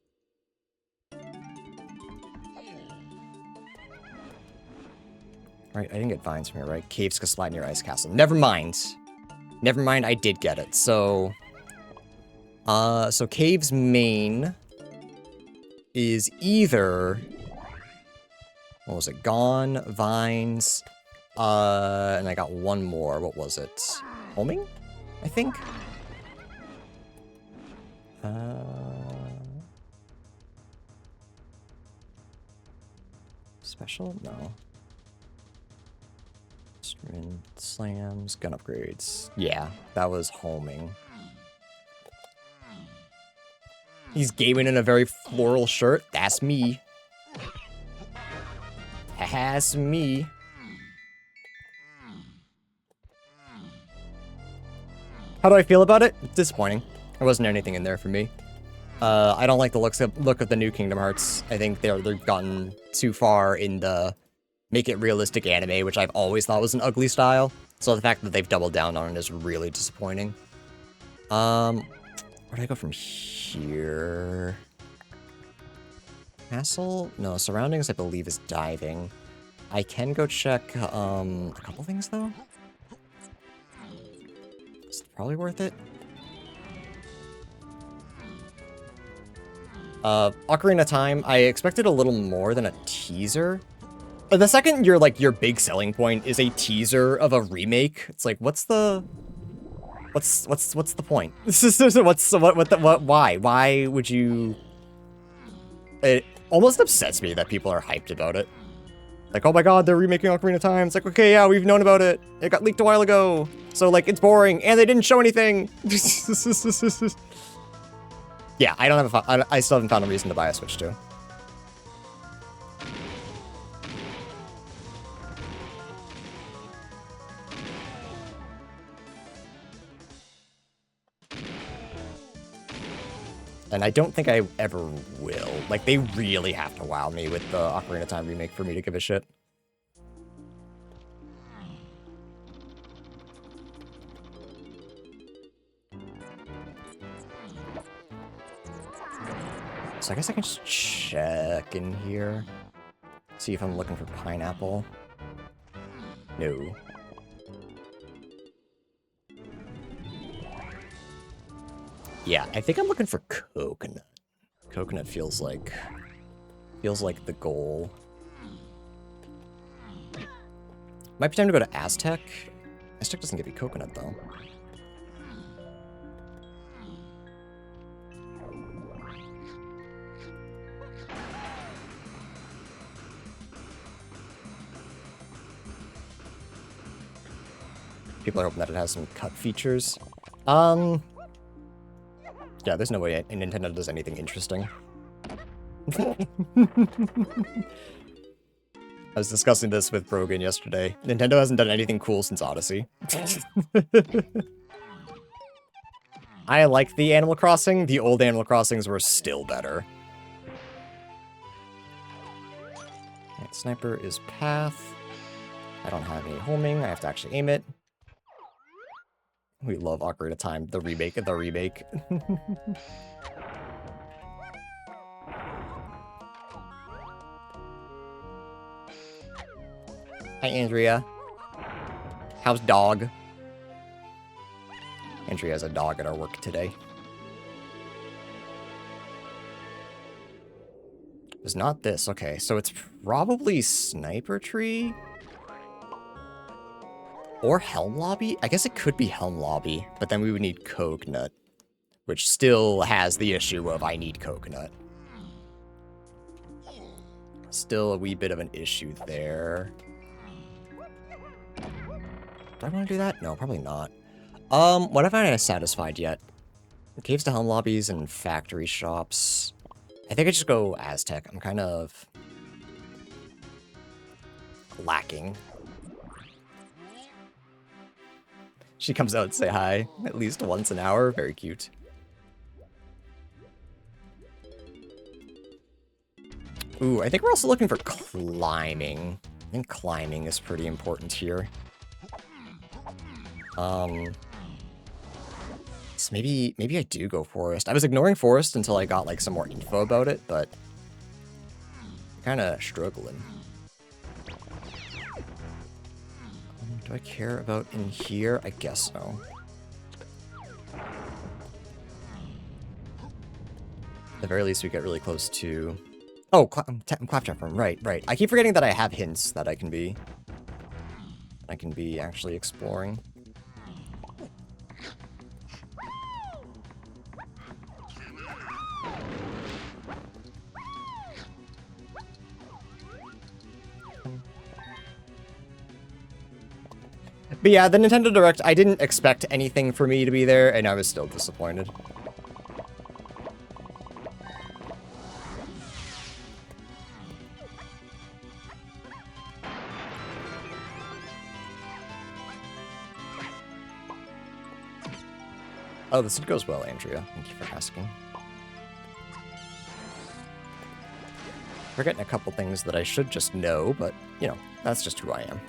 Right, I didn't get vines from here, right? Caves can slide near Ice Castle. Never mind. Never mind, I did get it. So Caves main is either... What was it? Gone, Vines, and I got one more. What was it? Homing? I think? Special? No. Strand slams, gun upgrades. Yeah, that was homing. He's gaming in a very floral shirt. That's me. That's me. How do I feel about it? Disappointing. There wasn't anything in there for me. I don't like the look of the new Kingdom Hearts. I think they've gotten too far in the make it realistic anime, which I've always thought was an ugly style. So the fact that they've doubled down on it is really disappointing. Where do I go from here? Castle? No, surroundings I believe is diving. I can go check a couple things though. It's probably worth it. Ocarina of Time, I expected a little more than a teaser. The second your big selling point is a teaser of a remake, it's like, what's the point? Why? Why would you? It almost upsets me that people are hyped about it. Like, oh my god, they're remaking Ocarina of Time. It's like, okay, yeah, we've known about it. It got leaked a while ago. So, like, it's boring, and they didn't show anything. Yeah, I still haven't found a reason to buy a Switch 2. And I don't think I ever will. Like, they really have to wow me with the Ocarina of Time remake for me to give a shit. So I guess I can just check in here. See if I'm looking for pineapple. No. Yeah, I think I'm looking for coconut. Coconut feels like the goal. Might be time to go to Aztec. Aztec doesn't give you coconut, though. People are hoping that it has some cut features. Yeah, there's no way Nintendo does anything interesting. I was discussing this with Brogan yesterday. Nintendo hasn't done anything cool since Odyssey. I like the Animal Crossing. The old Animal Crossings were still better. Right, sniper is path. I don't have any homing. I have to actually aim it. We love Ocarina of Time. The remake of the remake. Hi, Andrea. How's dog? Andrea has a dog at our work today. It's not this. Okay, so it's probably Sniper Tree? Or Helm Lobby? I guess it could be Helm Lobby, but then we would need Coconut, which still has the issue of I need Coconut. Still a wee bit of an issue there. Do I want to do that? No, probably not. What have I satisfied yet? Caves to Helm Lobbies and factory shops. I think I just go Aztec. I'm kind of lacking. She comes out to say hi at least once an hour. Very cute. Ooh, I think we're also looking for climbing. I think climbing is pretty important here. So maybe I do go forest. I was ignoring forest until I got like some more info about it, but kind of struggling. Do I care about in here? I guess so. At the very least, we get really close to... Oh, Claptrap Room. Right. I keep forgetting that I have hints that I can be actually exploring. But yeah, the Nintendo Direct, I didn't expect anything for me to be there, and I was still disappointed. Oh, this goes well, Andrea. Thank you for asking. Forgetting a couple things that I should just know, but, you know, that's just who I am.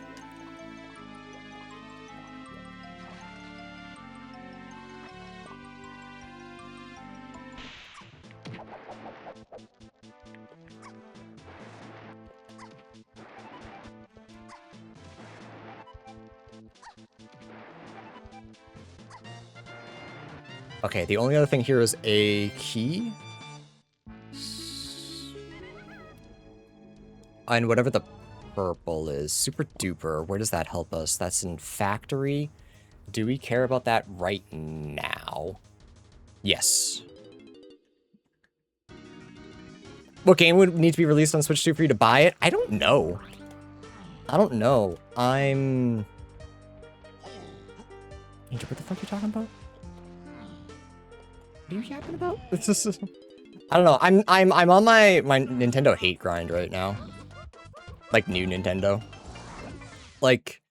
Okay, the only other thing here is a key. And whatever the purple is, super duper, where does that help us? That's in factory. Do we care about that right now? Yes. What game would need to be released on Switch 2 for you to buy it? I don't know. Angel, what the fuck are you talking about? What are you yapping about? I don't know. I'm on my Nintendo hate grind right now. Like new Nintendo. Like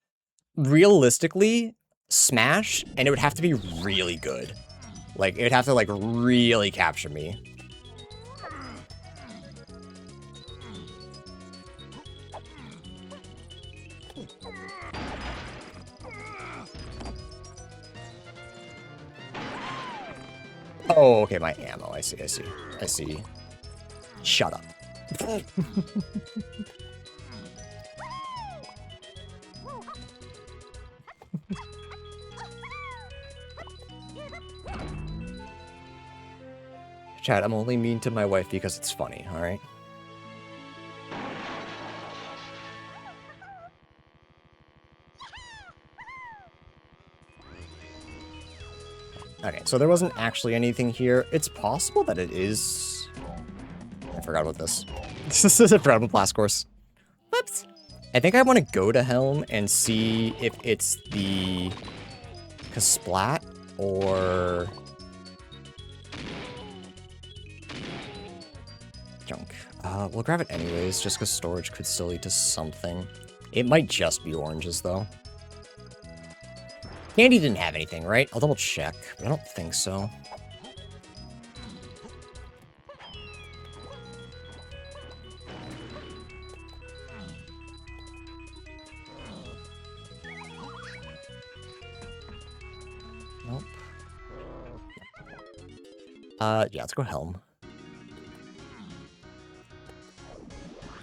realistically, Smash, and it would have to be really good. Like it would have to like really capture me. Oh, okay, my ammo. I see. Shut up. Chad, I'm only mean to my wife because it's funny, alright? Okay, so there wasn't actually anything here. It's possible that it is... I forgot about this. This is a forgot about Blast Course. Whoops. I think I want to go to Helm and see if it's the Kasplat or... junk. We'll grab it anyways, just because storage could still lead to something. It might just be oranges, though. Candy didn't have anything, right? I'll double check, but I don't think so. Nope. Yeah, let's go Helm.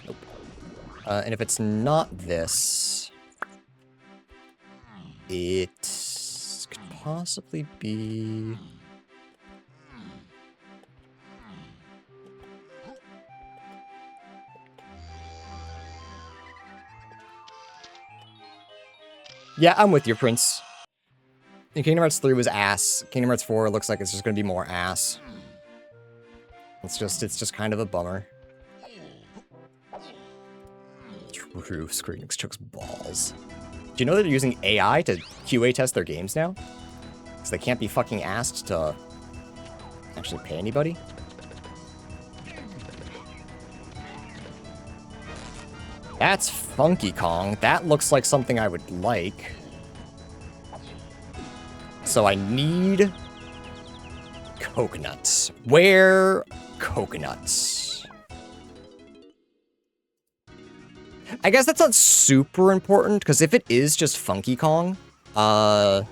Nope. And if it's not this, it could possibly be... Yeah, I'm with you, Prince. And Kingdom Hearts 3 was ass. Kingdom Hearts 4 looks like it's just gonna be more ass. It's just kind of a bummer. True, Screenix chokes balls. Do you know they're using AI to QA test their games now? Because they can't be fucking asked to actually pay anybody? That's Funky Kong. That looks like something I would like. So I need coconuts. Where coconuts? I guess that's not super important, because if it is just Funky Kong, what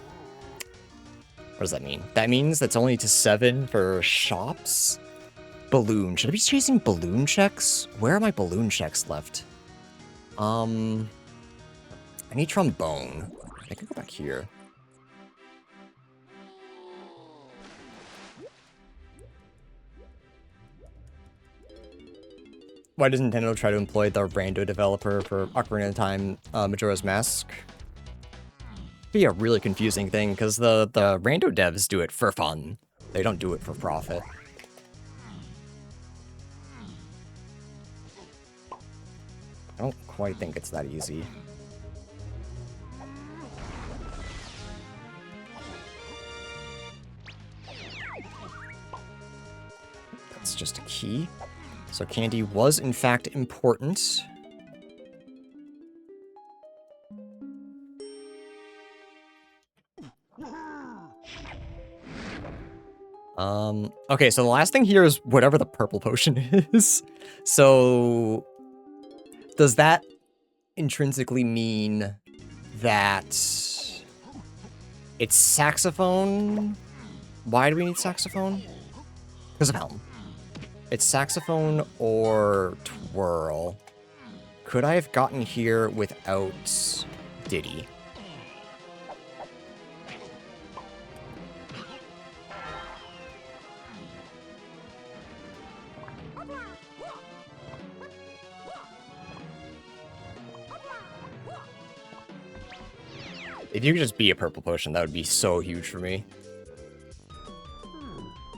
does that mean? That means that's only to 7 for shops? Balloon. Should I be chasing balloon checks? Where are my balloon checks left? I need trombone. I can go back here. Why does Nintendo try to employ the rando developer for Ocarina of Time, Majora's Mask? Be a really confusing thing, because the rando devs do it for fun. They don't do it for profit. I don't quite think it's that easy. That's just a key. So candy was in fact important. Okay, so the last thing here is whatever the purple potion is. So does that intrinsically mean that it's saxophone? Why do we need saxophone? Because of Helm. It's saxophone or twirl. Could I have gotten here without Diddy? If you could just be a purple potion, that would be so huge for me.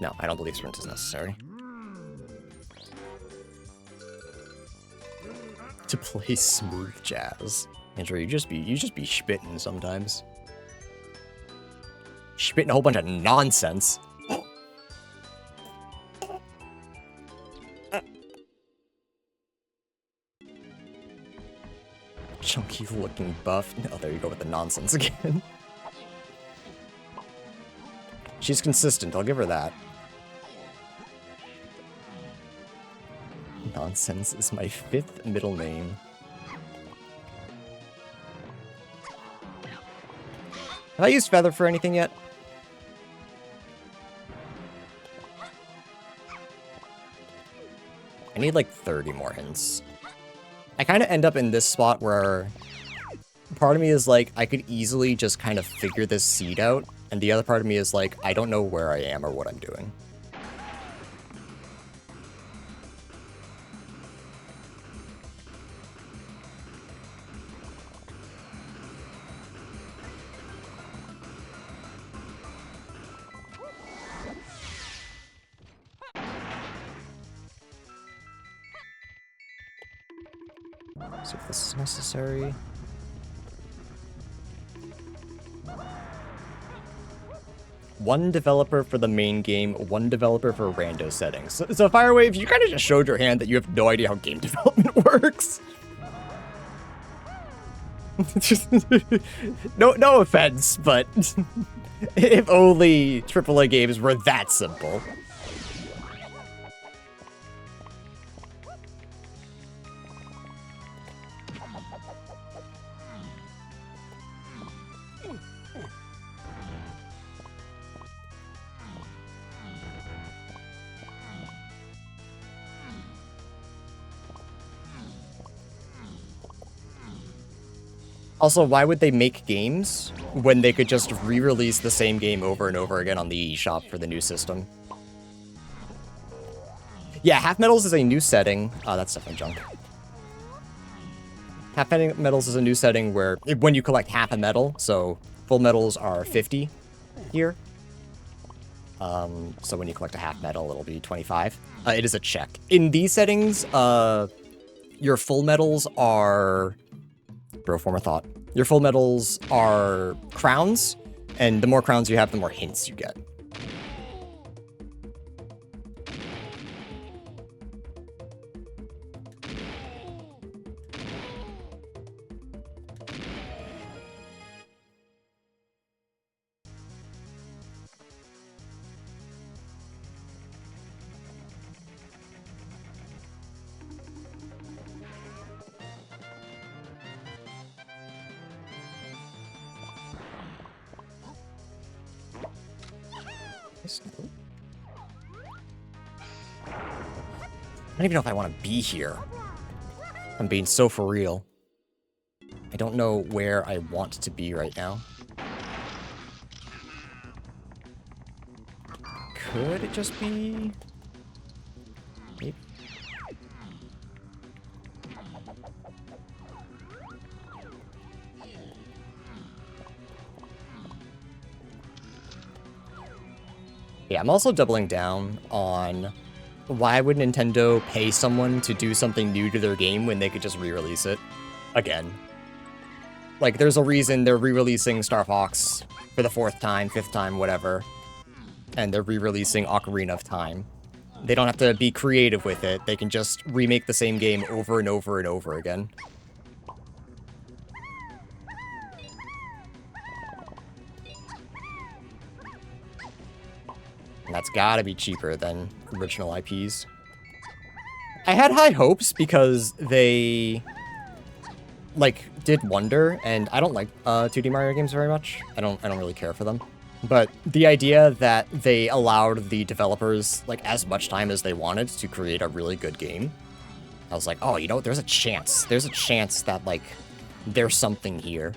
No, I don't believe sprint is necessary. To play smooth jazz. Andrew, you just be spitting sometimes. Spitting a whole bunch of nonsense. Chunky looking buff. Oh, there you go with the nonsense again. She's consistent, I'll give her that. Nonsense is my 5th middle name. Have I used Feather for anything yet? I need like 30 more hints. I kind of end up in this spot where part of me is like, I could easily just kind of figure this seed out, and the other part of me is like, I don't know where I am or what I'm doing. See if this is necessary. One developer for the main game, one developer for rando settings. So Firewave, you kind of just showed your hand that you have no idea how game development works. no offense, but if only AAA games were that simple. Also, why would they make games when they could just re-release the same game over and over again on the eShop for the new system? Yeah, half metals is a new setting. That's definitely junk. Half metals is a new setting where when you collect half a metal, so full metals are 50 here. So when you collect a half metal, it'll be 25. It is a check. In these settings, your full metals are... Bro, form a thought. Your full metals are crowns, and the more crowns you have, the more hints you get. I don't even know if I want to be here. I'm being so for real. I don't know where I want to be right now. Could it just be... Maybe. Yeah, I'm also doubling down on why would Nintendo pay someone to do something new to their game when they could just re-release it again? Like, there's a reason they're re-releasing Star Fox for the 4th time, 5th time, whatever. And they're re-releasing Ocarina of Time. They don't have to be creative with it. They can just remake the same game over and over and over again. And that's gotta be cheaper than original IPs. I had high hopes because they, like, did Wonder, and I don't like 2D Mario games very much. I don't really care for them. But the idea that they allowed the developers, like, as much time as they wanted to create a really good game, I was like, oh, you know, there's a chance. There's a chance that, like, there's something here.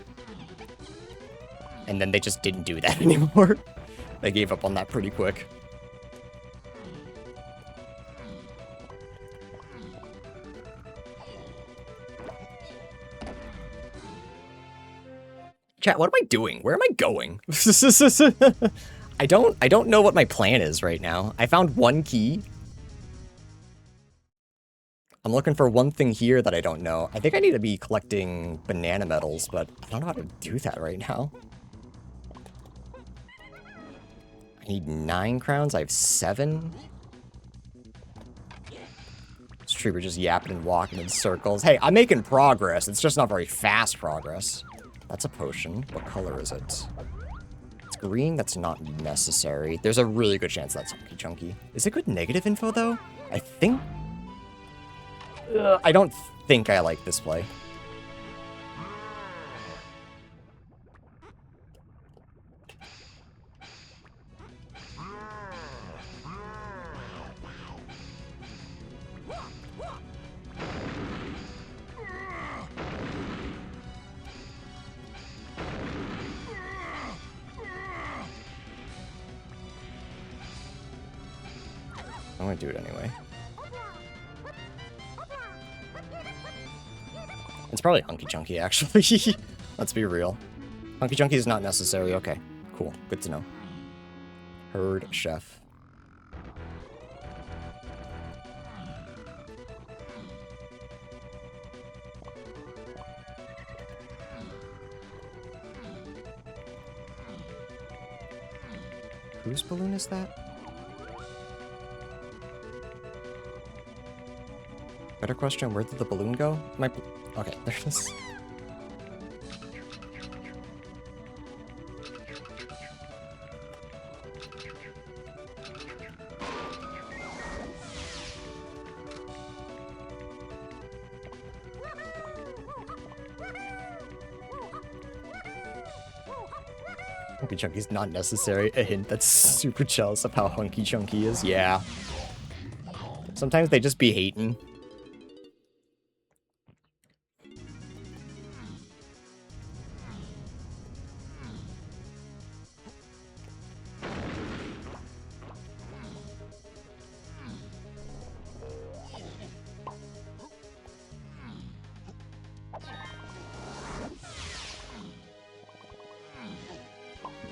And then they just didn't do that anymore. They gave up on that pretty quick. Chat, what am I doing? Where am I going? I don't know what my plan is right now. I found one key. I'm looking for one thing here that I don't know. I think I need to be collecting banana metals, but I don't know how to do that right now. I need 9 crowns. I have 7. This tree, we're just yapping and walking in circles. Hey, I'm making progress. It's just not very fast progress. That's a potion. What color is it? It's green. That's not necessary. There's a really good chance that's Hunky Chunky. Is it good negative info, though? I think... I don't think I like this play. I'm gonna do it anyway. It's probably Hunky Chunky, actually. Let's be real. Hunky Chunky is not necessary. Okay, cool. Good to know. Herd Chef. Whose balloon is that? Better question, where did the balloon go? Okay, there's... Hunky Chunky's not necessary. A hint that's super jealous of how Hunky Chunky is. Yeah. Sometimes they just be hating.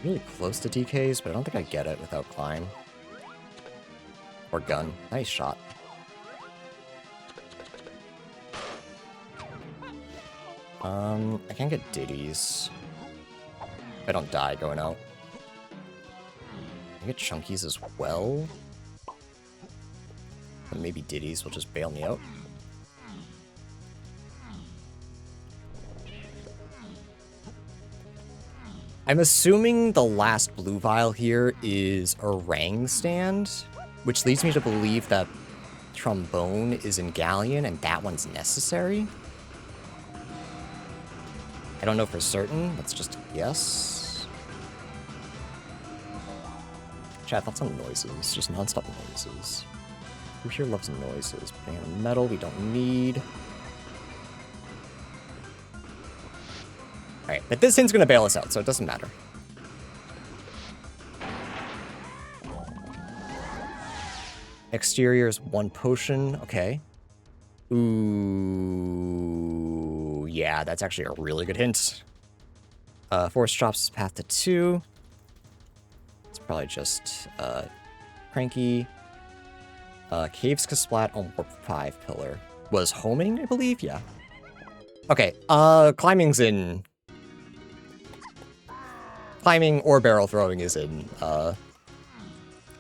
Really close to DK's, but I don't think I get it without climb. Or gun. Nice shot. I can get Diddies. If I don't die going out. I can get Chunkies as well. But maybe Diddies will just bail me out. I'm assuming the last blue vial here is a Rang stand, which leads me to believe that Trombone is in Galleon and that one's necessary. I don't know for certain. That's just a guess. Chat, thoughts on noises. Just non-stop noises. Who here loves noises? Putting on metal we don't need. Alright, but this hint's gonna bail us out, so it doesn't matter. Exterior's 1 potion. Okay. Ooh, yeah, that's actually a really good hint. Force drops path to 2. It's probably just Cranky. Caves Kasplat on warp 5 pillar. Was homing, I believe? Yeah. Okay, climbing's in... Climbing or barrel throwing is in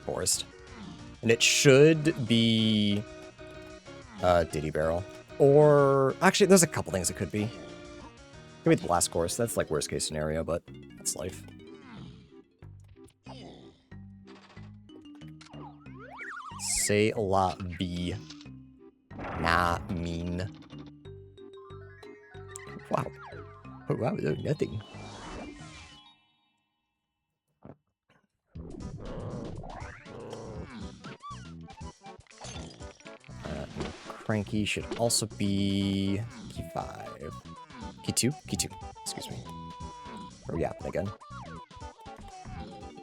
forest. And it should be Diddy Barrel. Or actually there's a couple things it could be. Could be the blast course. That's like worst case scenario, but that's life. Say la vie. Nah mean. Wow. Oh wow, nothing. Cranky should also be key 5. Key 2? Key 2. Excuse me. Or yeah, again.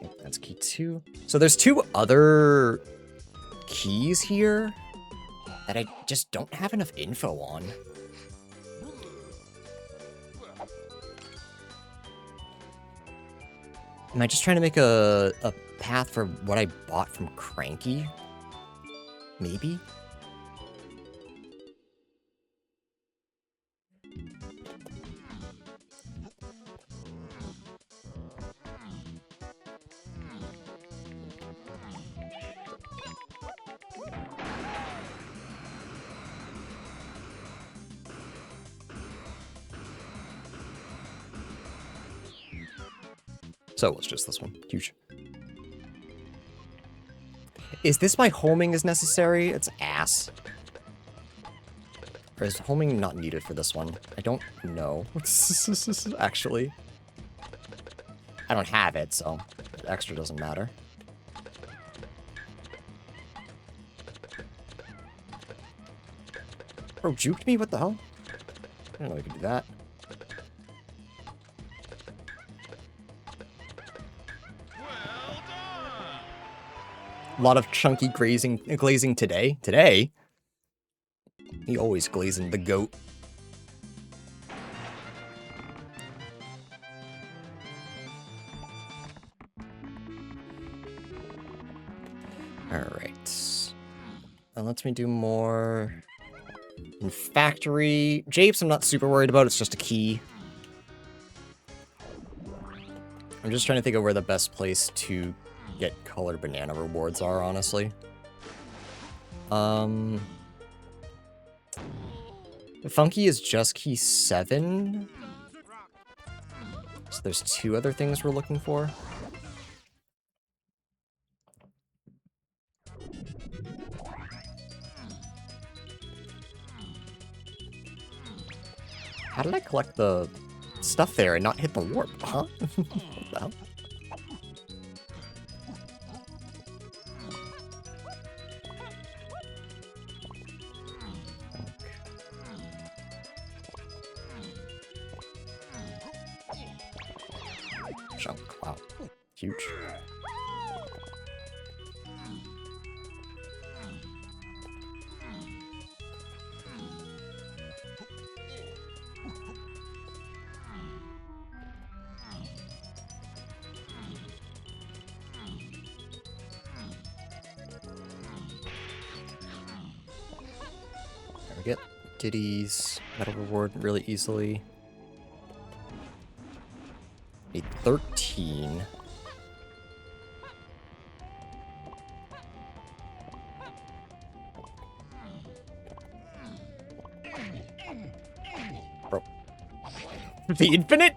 Yep, that's key 2. So there's 2 other keys here that I just don't have enough info on. Am I just trying to make a path for what I bought from Cranky? Maybe? So it's just this one. Huge. Is this why homing is necessary? It's ass. Or is homing not needed for this one? I don't know. Actually. I don't have it, so extra doesn't matter. Bro, juked me? What the hell? I didn't know we could do that. A lot of chunky glazing today. Today? He always glazing the goat. Alright. That lets me do more in factory. Japes I'm not super worried about, it's just a key. I'm just trying to think of where the best place to get colored banana rewards are, honestly. Funky is just key 7. So there's 2 other things we're looking for. How did I collect the stuff there and not hit the warp, huh? What the hell? Chunk, wow. Huge. There we get Diddy's medal reward really easily. A 13. Bro. The infinite?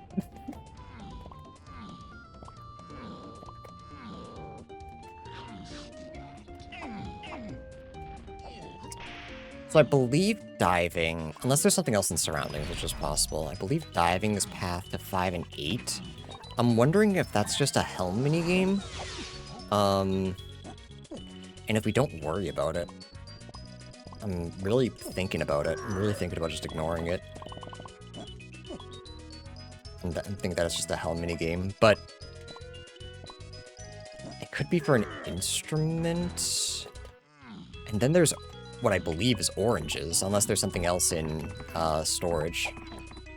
So I believe diving, unless there's something else in surroundings, which is possible, I believe diving is path to 5 and 8. I'm wondering if that's just a helm minigame. And if we don't worry about it, I'm really thinking about it. I'm really thinking about just ignoring it. And I think that it's just a helm minigame, but it could be for an instrument. And then there's what I believe is oranges, unless there's something else in storage.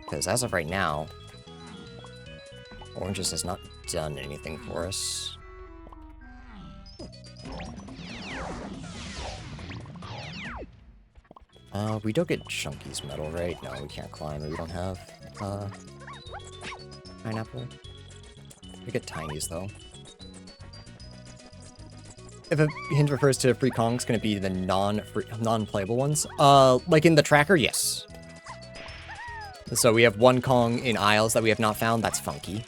Because as of right now, oranges has not done anything for us. We don't get Chunky's medal, right? No, we can't climb. We don't have pineapple. We get Tiny's though. If a hint refers to free Kongs, can it be the non-playable ones? Like in the tracker, yes. So we have 1 Kong in Isles that we have not found. That's Funky.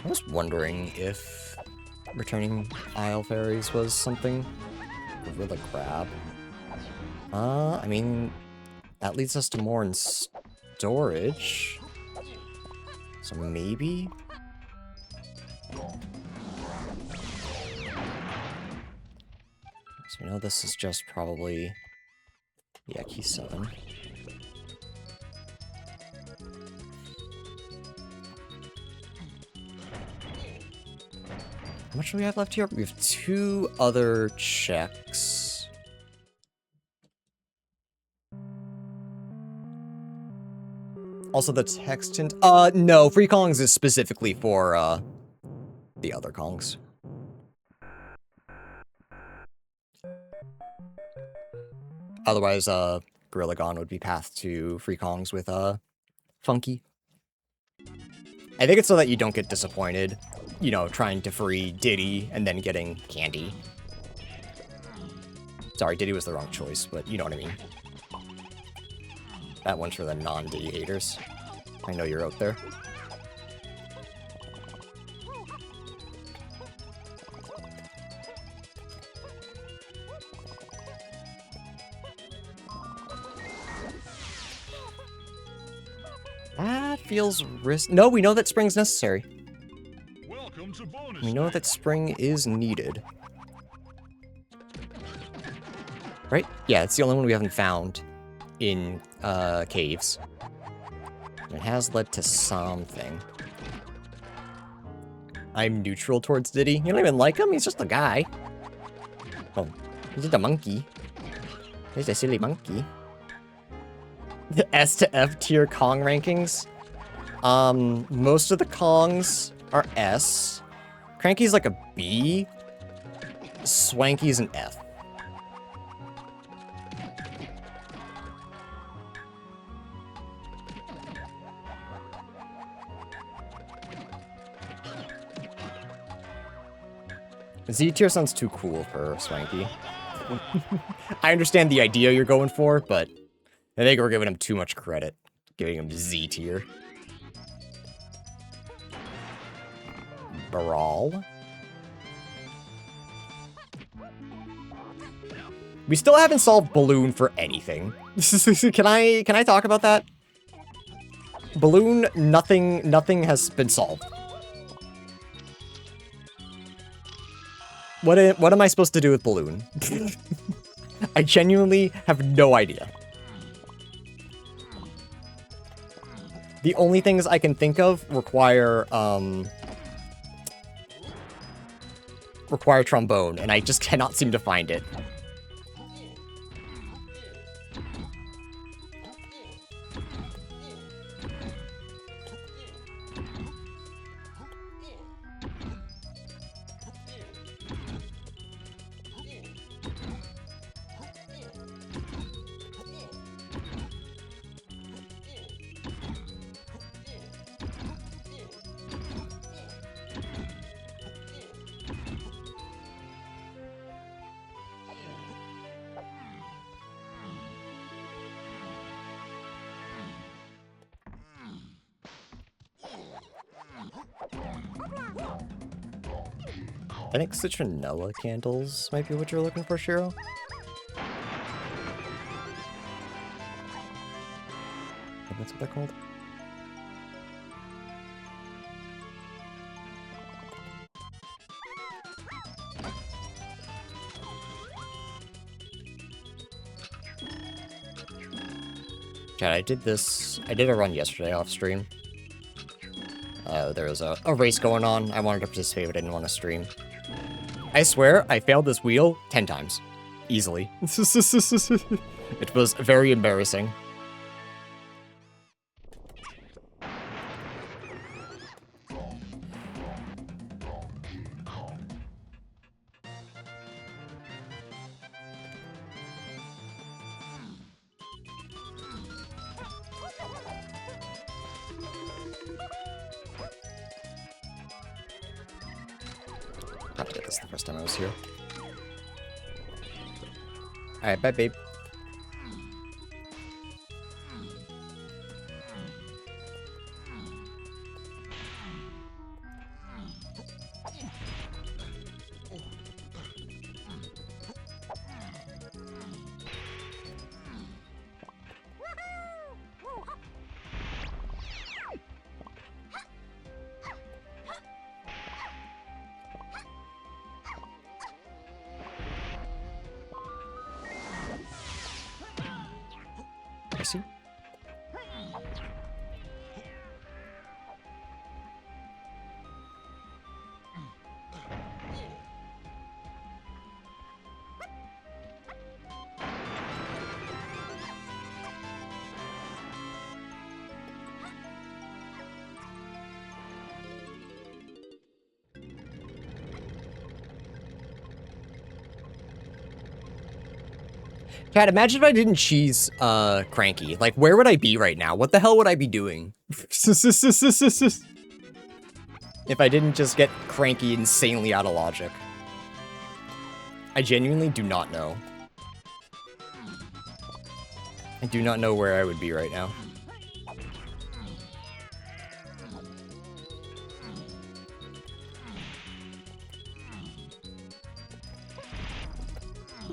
I was wondering if returning Isle Fairies was something with a grab. I mean, that leads us to more in storage. So maybe? So we know this is just probably... yeah, key 7. How much do we have left here? We have 2 other checks. Also, the text hint. No, free Kongs is specifically for, the other Kongs. Otherwise, Gorilla Gone would be path to free Kongs with, Funky. I think it's so that you don't get disappointed, you know, trying to free Diddy and then getting candy. Sorry, Diddy was the wrong choice, but you know what I mean. That one's for the non-Diddy haters. I know you're out there. That feels no, we know that spring's necessary. We know that spring is needed. Right? Yeah, it's the only one we haven't found in caves. It has led to something. I'm neutral towards Diddy. You don't even like him? He's just a guy. Oh, he's just a monkey. He's a silly monkey. The S to F tier Kong rankings. Most of the Kongs are S. Cranky's like a B. Swanky's an F. Z tier sounds too cool for Swanky. I understand the idea you're going for, but I think we're giving him too much credit. Giving him Z tier. Brawl. We still haven't solved Balloon for anything. Can I talk about that? Balloon, nothing has been solved. What am I supposed to do with Balloon? I genuinely have no idea. The only things I can think of require trombone, and I just cannot seem to find it. I think citronella candles might be what you're looking for, Shiro. I think that's what they're called. Chad, I did a run yesterday off stream. There was a race going on. I wanted to participate, but I didn't want to stream. I swear, I failed this wheel 10 times. Easily. It was very embarrassing. Got to get this the first time I was here. Alright, bye, babe. See? Chad, imagine if I didn't cheese Cranky. Like, where would I be right now? What the hell would I be doing? If I didn't just get Cranky insanely out of logic. I genuinely do not know. I do not know where I would be right now.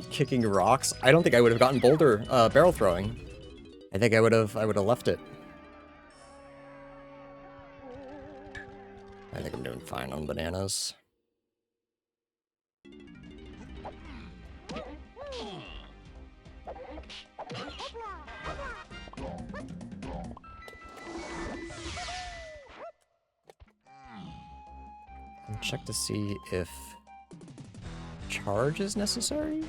Kicking rocks? I don't think I would have gotten boulder barrel throwing. I think I would have left it. I think I'm doing fine on bananas. Check to see if charge is necessary.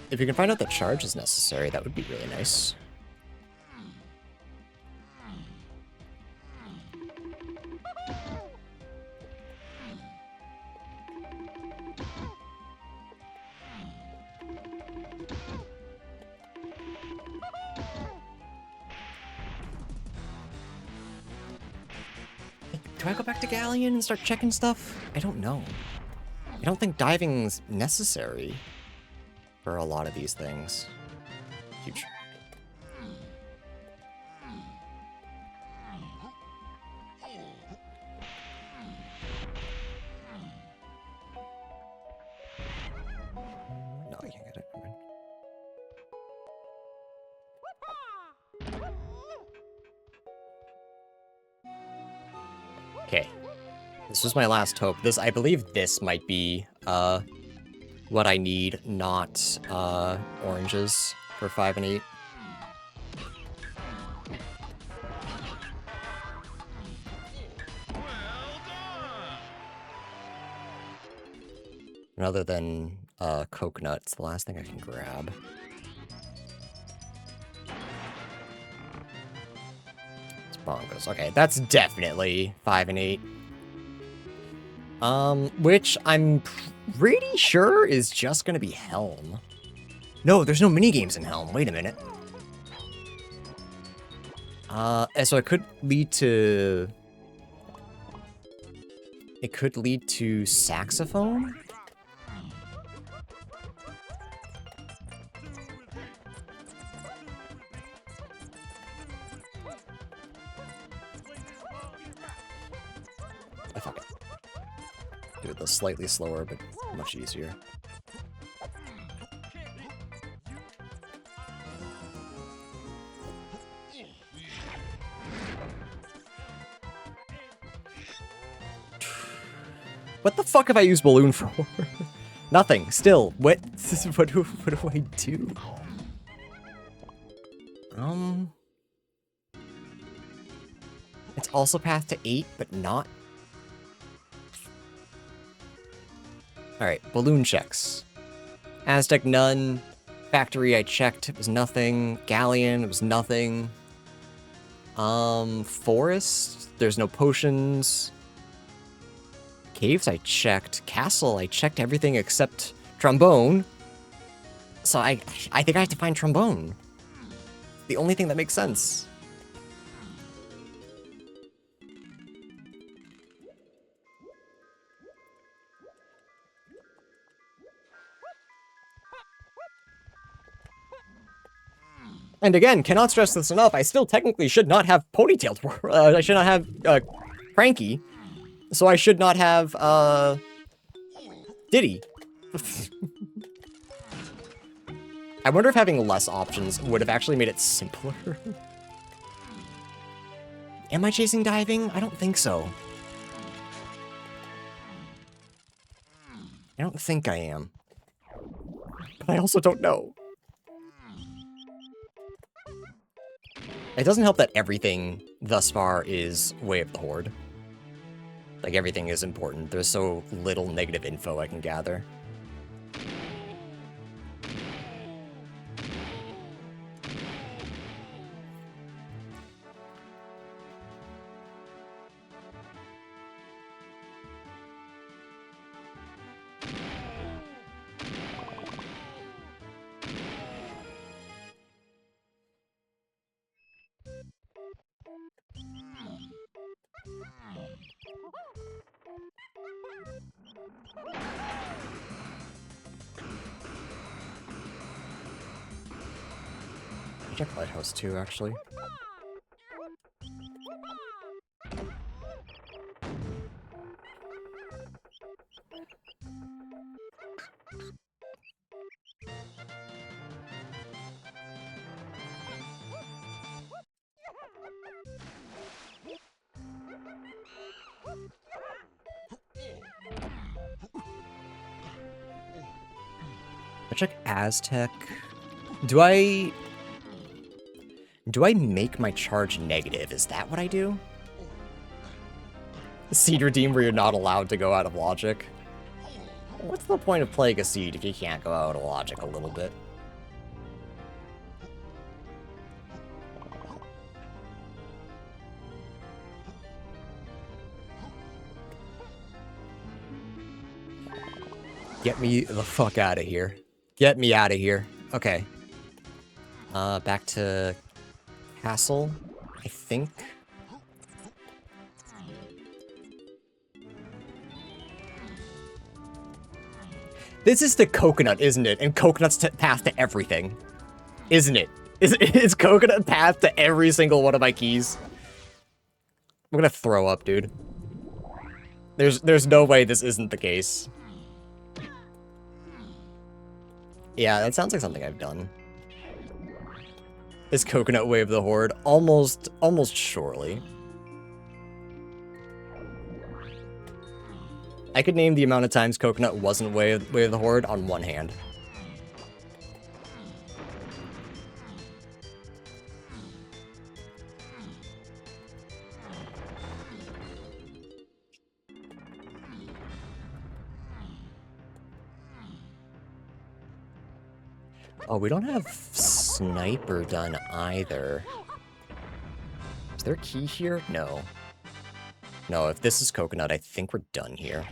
If you can find out that charge is necessary, that would be really nice. Do I go back to Galleon and start checking stuff? I don't know. I don't think diving's necessary for a lot of these things. Huge. No, I can't get it. Okay. This was my last hope. I believe this might be, what I need, not, oranges for 5 and 8. And other than, coconut, it's the last thing I can grab. It's bongos. Okay, that's definitely 5 and 8. Which I'm pretty sure is just gonna be Helm. No, there's no minigames in Helm. Wait a minute. So it could lead to... It could lead to saxophone? Oh, fuck it. Do it slightly slower, but much easier. What the fuck have I used balloon for? Nothing. Still. What do I do? It's also path to 8, but not. Alright, balloon checks. Aztec, none. Factory, I checked. It was nothing. Galleon, it was nothing. Forest, there's no potions. Caves, I checked. Castle, I checked everything except trombone. So I think I have to find trombone. The only thing that makes sense. And again, cannot stress this enough, I still technically should not have ponytailed. I should not have, Cranky. So I should not have, Diddy. I wonder if having less options would have actually made it simpler. Am I chasing diving? I don't think so. I don't think I am. But I also don't know. It doesn't help that everything thus far is Way of the Horde. Like, everything is important. There's so little negative info I can gather. Check Lighthouse too, actually. I check Aztec. Do I make my charge negative? Is that what I do? Seed redeem where you're not allowed to go out of logic. What's the point of playing a seed if you can't go out of logic a little bit? Get me the fuck out of here. Get me out of here. Okay. Back to Castle, I think. This is the coconut, isn't it? And coconut's path to everything. Isn't it? Is coconut path to every single one of my keys? I'm gonna throw up, dude. There's no way this isn't the case. Yeah, that sounds like something I've done. Is coconut way of the horde? Almost surely. I could name the amount of times coconut wasn't way of the horde on one hand. Oh, we don't have sniper done either. Is there a key here? No. No, if this is coconut, I think we're done here.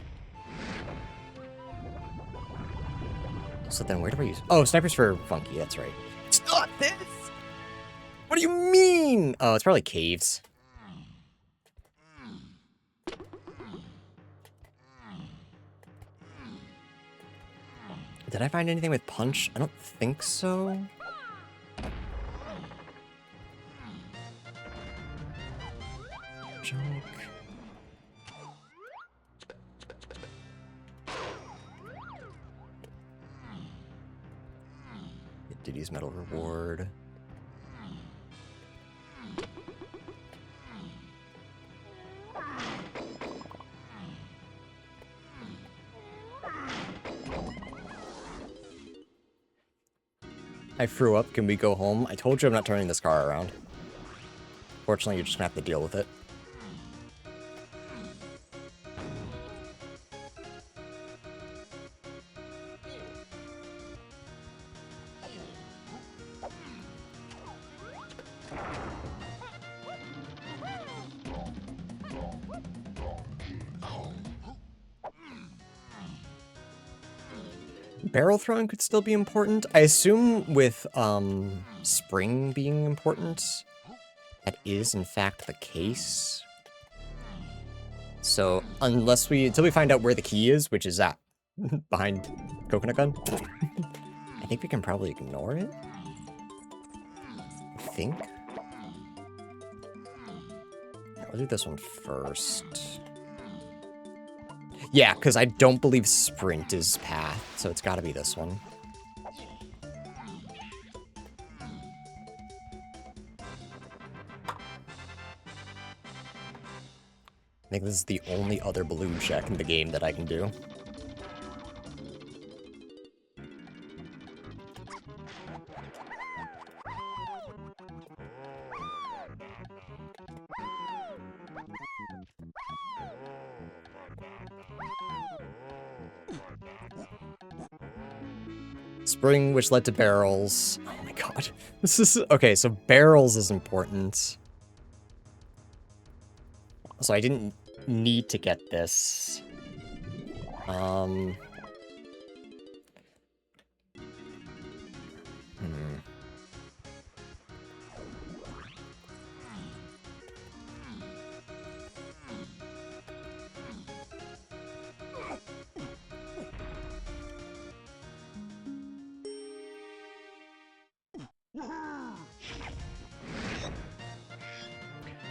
So then where do I use... Oh, sniper's for funky, that's right. It's not this! What do you mean? Oh, it's probably caves. Did I find anything with punch? I don't think so. Junk. Did use metal reward. I threw up. Can we go home? I told you I'm not turning this car around. Fortunately, you're just gonna have to deal with it. Barrel throwing could still be important. I assume with spring being important, that is in fact the case. So until we find out where the key is, which is at behind coconut gun, I think we can probably ignore it. I think. I'll do this one first. Yeah, because I don't believe sprint is path, so it's got to be this one. I think this is the only other balloon check in the game that I can do. Spring, which led to barrels. Oh my god. This is... Okay, so barrels is important. So I didn't need to get this.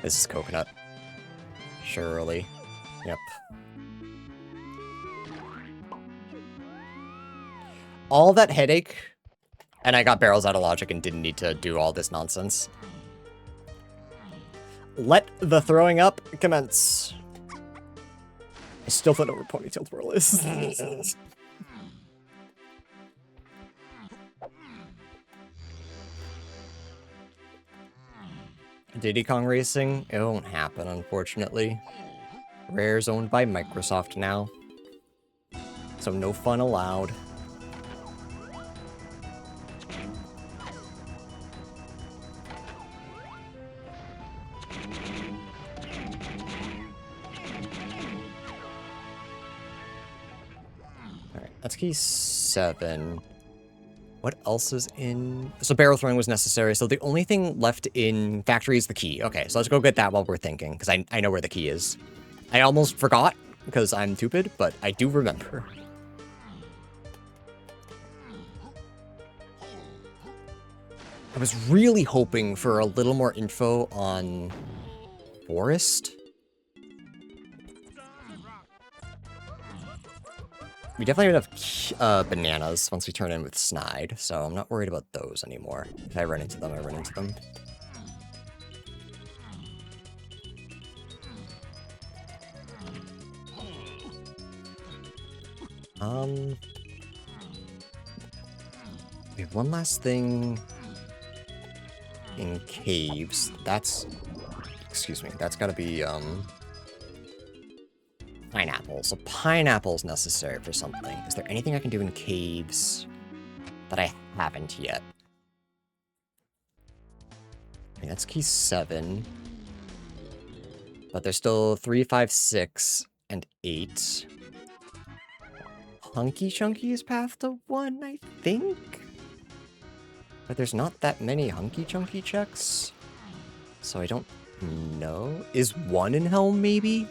This is coconut. Surely. Yep. All that headache, and I got barrels out of logic and didn't need to do all this nonsense. Let the throwing up commence. I still don't know where Ponytail Twirl is. Diddy Kong Racing? It won't happen, unfortunately. Rare's owned by Microsoft now. So no fun allowed. Alright, that's key 7. What else is in... So barrel throwing was necessary, so the only thing left in factory is the key. Okay, so let's go get that while we're thinking, because I know where the key is. I almost forgot, because I'm stupid, but I do remember. I was really hoping for a little more info on forest. We definitely have bananas once we turn in with Snide, so I'm not worried about those anymore. If I run into them, I run into them. We have one last thing in caves. That's, excuse me, that's gotta be, pineapple. So pineapple's necessary for something. Is there anything I can do in caves that I haven't yet? Okay, that's key 7. But there's still 3, 5, 6, and 8. Hunky Chunky is path to 1, I think? But there's not that many Hunky Chunky checks. So I don't know. Is 1 in Helm, maybe?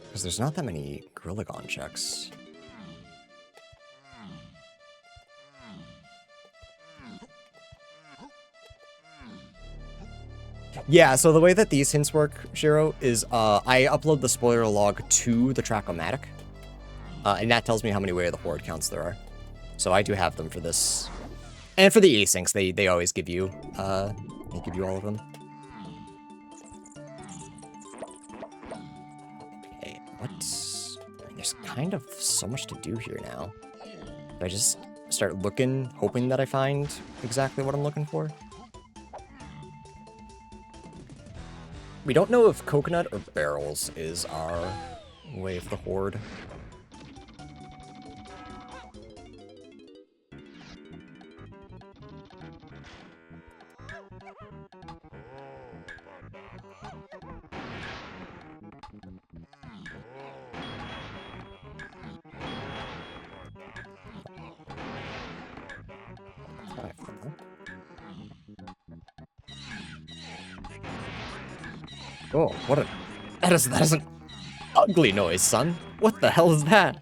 Because there's not that many Grilligon checks. Yeah, so the way that these hints work, Shiro, is I upload the spoiler log to the Track-O-Matic. And that tells me how many Way of the Horde counts there are. So I do have them for this. And for the asyncs, they always give you, they give you all of them. Okay, what's... There's kind of so much to do here now. Do I just start looking, hoping that I find exactly what I'm looking for? We don't know if coconut or barrels is our Way of the Horde. Oh, what a... That is an ugly noise, son. What the hell is that?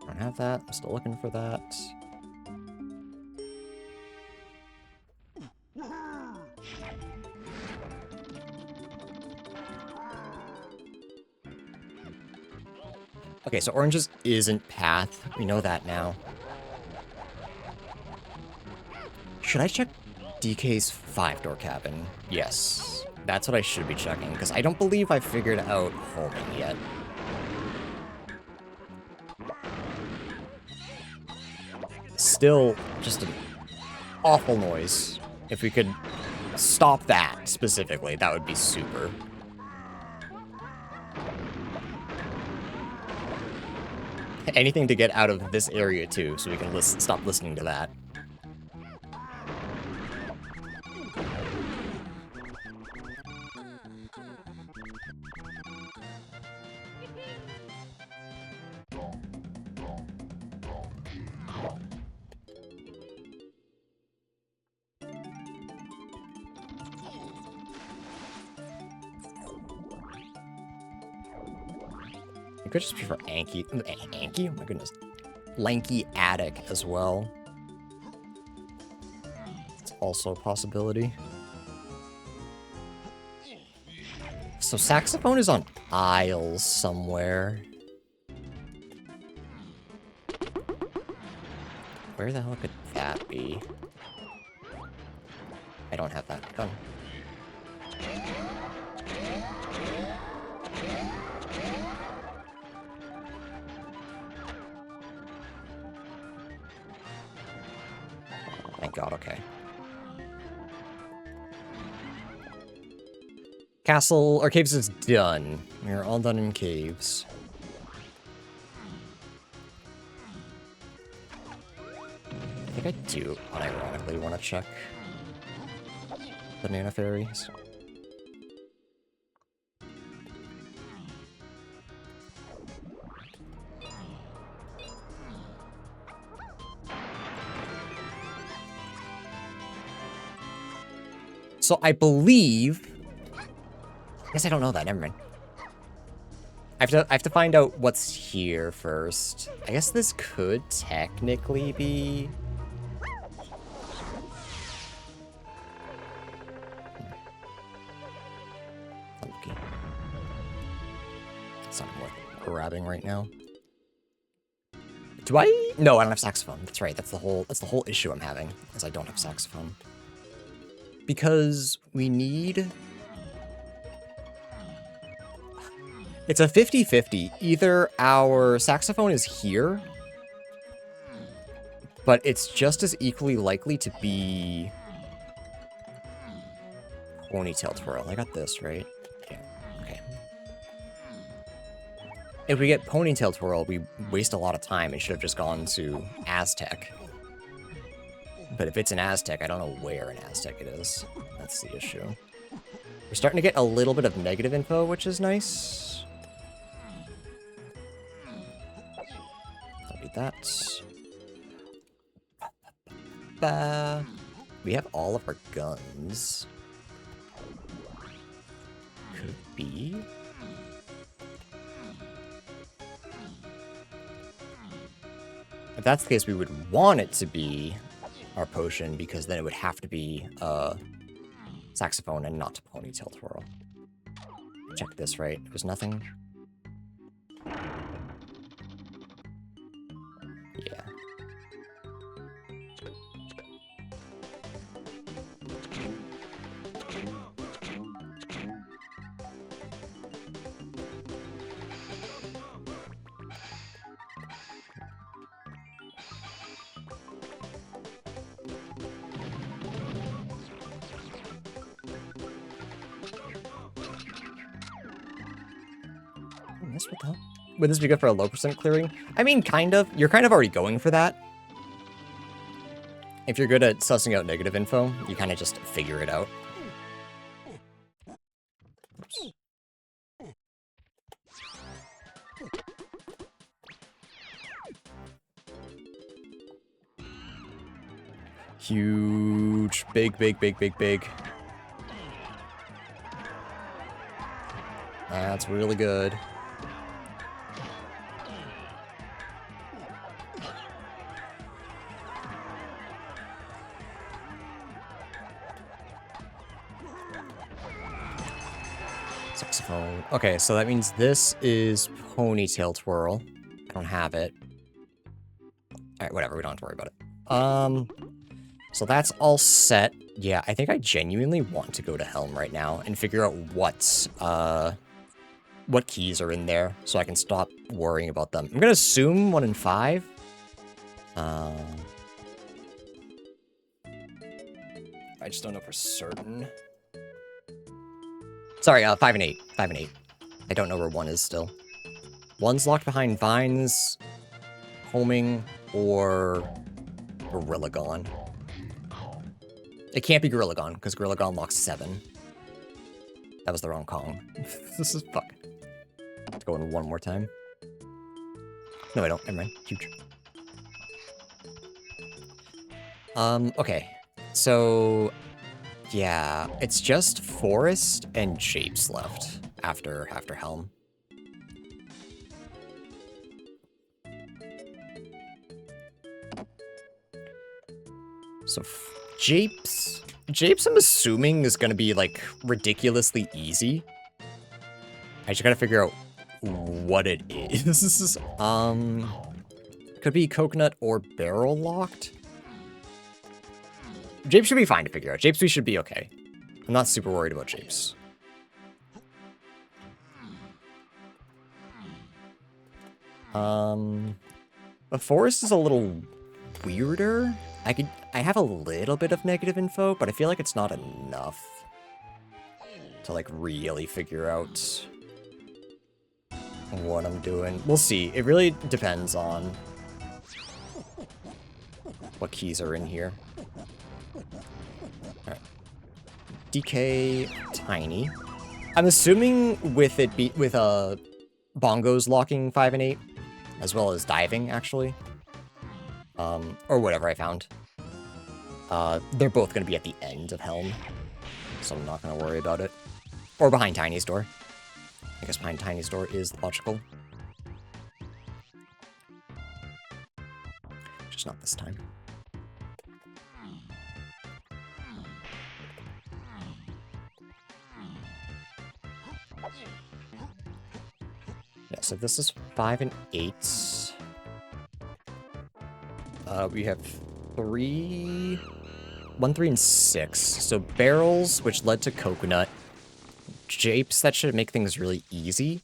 Don't have that. I'm still looking for that. Okay, so oranges isn't path. We know that now. Should I check DK's 5-door cabin? Yes. That's what I should be checking, because I don't believe I figured out homing yet. Still, just an awful noise. If we could stop that, specifically, that would be super. Anything to get out of this area, too, so we can stop listening to that. I could just prefer Anki. Anki? Oh my goodness. Lanky Attic as well. It's also a possibility. So saxophone is on aisles somewhere. Where the hell could that be? I don't have that gun. Thank God, okay. Castle, or caves is done. We're all done in caves. I think I do unironically want to check Banana Fairies. So I believe... I guess I don't know that, never mind. I have to find out what's here first. I guess this could technically be... Okay. That's not worth grabbing right now. Do I? No, I don't have saxophone. That's right. That's the whole issue I'm having, is I don't have saxophone. Because we need... It's a 50-50. Either our saxophone is here, but it's just as equally likely to be Ponytail Twirl. I got this, right? Yeah. Okay. If we get Ponytail Twirl, we waste a lot of time and should have just gone to Aztec. But if it's an Aztec, I don't know where in Aztec it is. That's the issue. We're starting to get a little bit of negative info, which is nice. Don't need that. We have all of our guns. Could be. If that's the case, we would want it to be our potion, because then it would have to be saxophone and not Ponytail Twirl. Check this, right? There's nothing. Yeah. What the hell? Would this be good for a low percent clearing? I mean, kind of. You're kind of already going for that. If you're good at sussing out negative info, you kind of just figure it out. Oops. Huge. Big, big, big, big, big. That's really good. Saxophone. Okay, so that means this is Ponytail Twirl. I don't have it. Alright, whatever, we don't have to worry about it. So that's all set. Yeah, I think I genuinely want to go to Helm right now and figure out what keys are in there so I can stop worrying about them. I'm gonna assume 1 in 5. I just don't know for certain. Sorry, 5 and 8. 5 and 8. I don't know where 1 is still. 1's locked behind vines, homing, or Gorilla Gone. It can't be Gorilla Gone, because Gorilla Gone locks 7. That was the wrong Kong. This is fuck. Let's go in one more time. No, I don't. Never mind. Huge. Okay. So, yeah, it's just Forest and Japes left after Helm. So, Japes, I'm assuming, is going to be, like, ridiculously easy. I just gotta figure out what it is. Could be coconut or barrel locked. Japes should be fine to figure out. Japes, we should be okay. I'm not super worried about Japes. The forest is a little weirder. I have a little bit of negative info, but I feel like it's not enough to, like, really figure out what I'm doing. We'll see. It really depends on what keys are in here. Alright. DK Tiny. I'm assuming with it with bongos locking 5 and 8, as well as diving, actually. Or whatever I found. They're both going to be at the end of Helm. so I'm not gonna worry about it. Or behind Tiny's door. I guess behind Tiny's door is logical. Just not this time. Yeah, so this is 5 and 8. We have 3... 1, 3, and 6. So barrels, which led to coconut. Japes, that should make things really easy.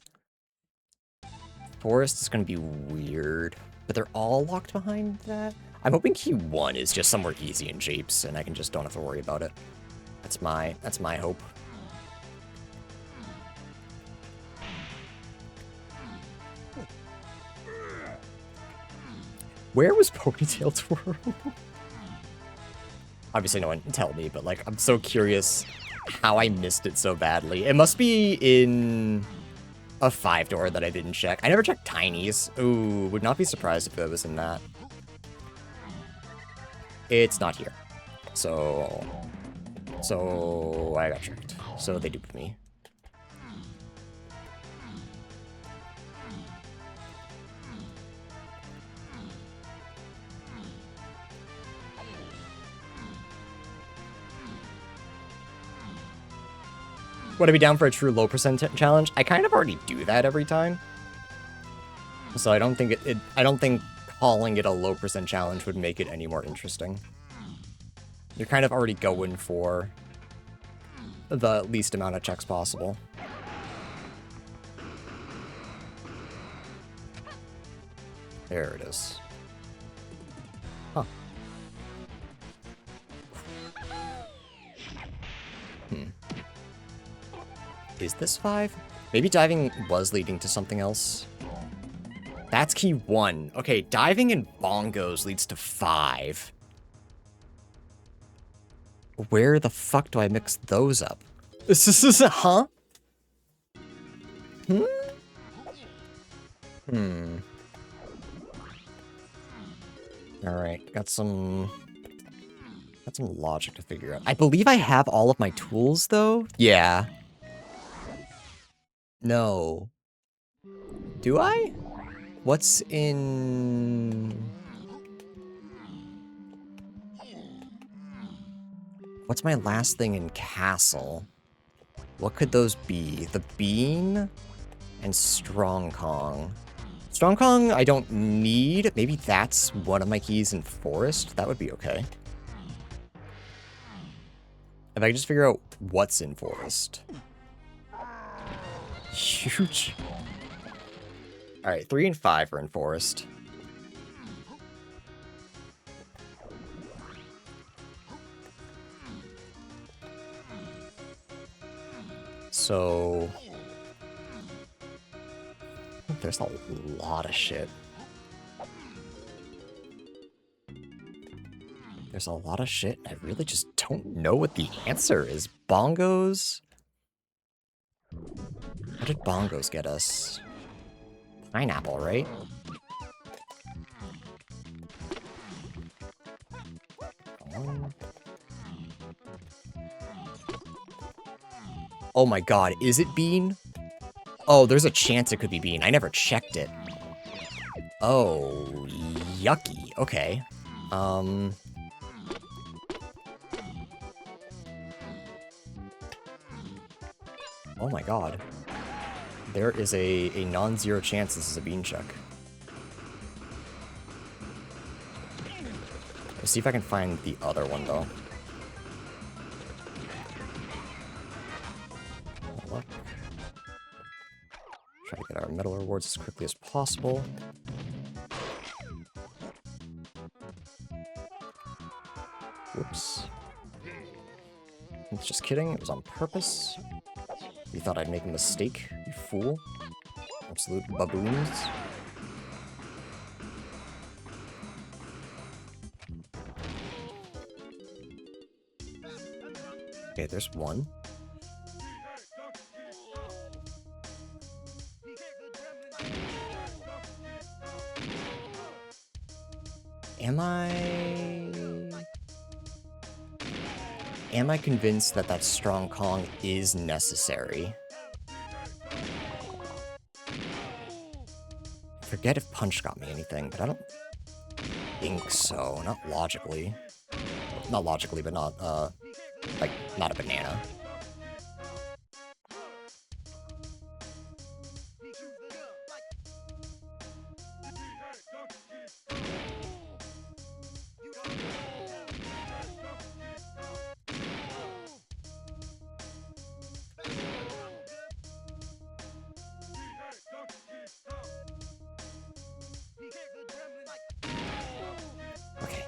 Forest is going to be weird. But they're all locked behind that? I'm hoping key 1 is just somewhere easy in Japes, and I can just don't have to worry about it. That's my hope. Where was Ponytail Twirl? Obviously no one can tell me, but like, I'm so curious how I missed it so badly. It must be in a 5 door that I didn't check. I never checked Tiny's. Ooh, would not be surprised if it was in that. It's not here. So I got tricked. So they duped me. Would I be down for a true low percent challenge? I kind of already do that every time. So I don't think I don't think calling it a low percent challenge would make it any more interesting. You're kind of already going for the least amount of checks possible. There it is. Huh. Is this 5? Maybe diving was leading to something else. That's key 1. Okay, diving and bongos leads to 5. Where the fuck do I mix those up? Huh? Alright, got some logic to figure out. I believe I have all of my tools, though? Yeah. No. Do I? What's in... What's my last thing in Castle? What could those be? The Bean and Strong Kong. Strong Kong I don't need. Maybe that's one of my keys in Forest. That would be okay. If I could just figure out what's in Forest. Huge. Alright, 3 and 5 are in Forest. So... there's a lot of shit. There's a lot of shit. I really just don't know what the answer is. Bongos? How did bongos get us? Pineapple, right? Oh my god, is it Bean? Oh, there's a chance it could be Bean. I never checked it. Oh, yucky. Okay. Oh my god. There is a non-zero chance this is a Bean check. Let's see if I can find the other one, though. Look. Try to get our medal rewards as quickly as possible. Whoops. Just kidding, it was on purpose. You thought I'd make a mistake, you fool. Absolute baboons. Okay, there's one. Am I... am I convinced that that strong Kong is necessary? I forget if punch got me anything, but I don't think so. Not logically. Not logically, but not, like, not a banana. Okay.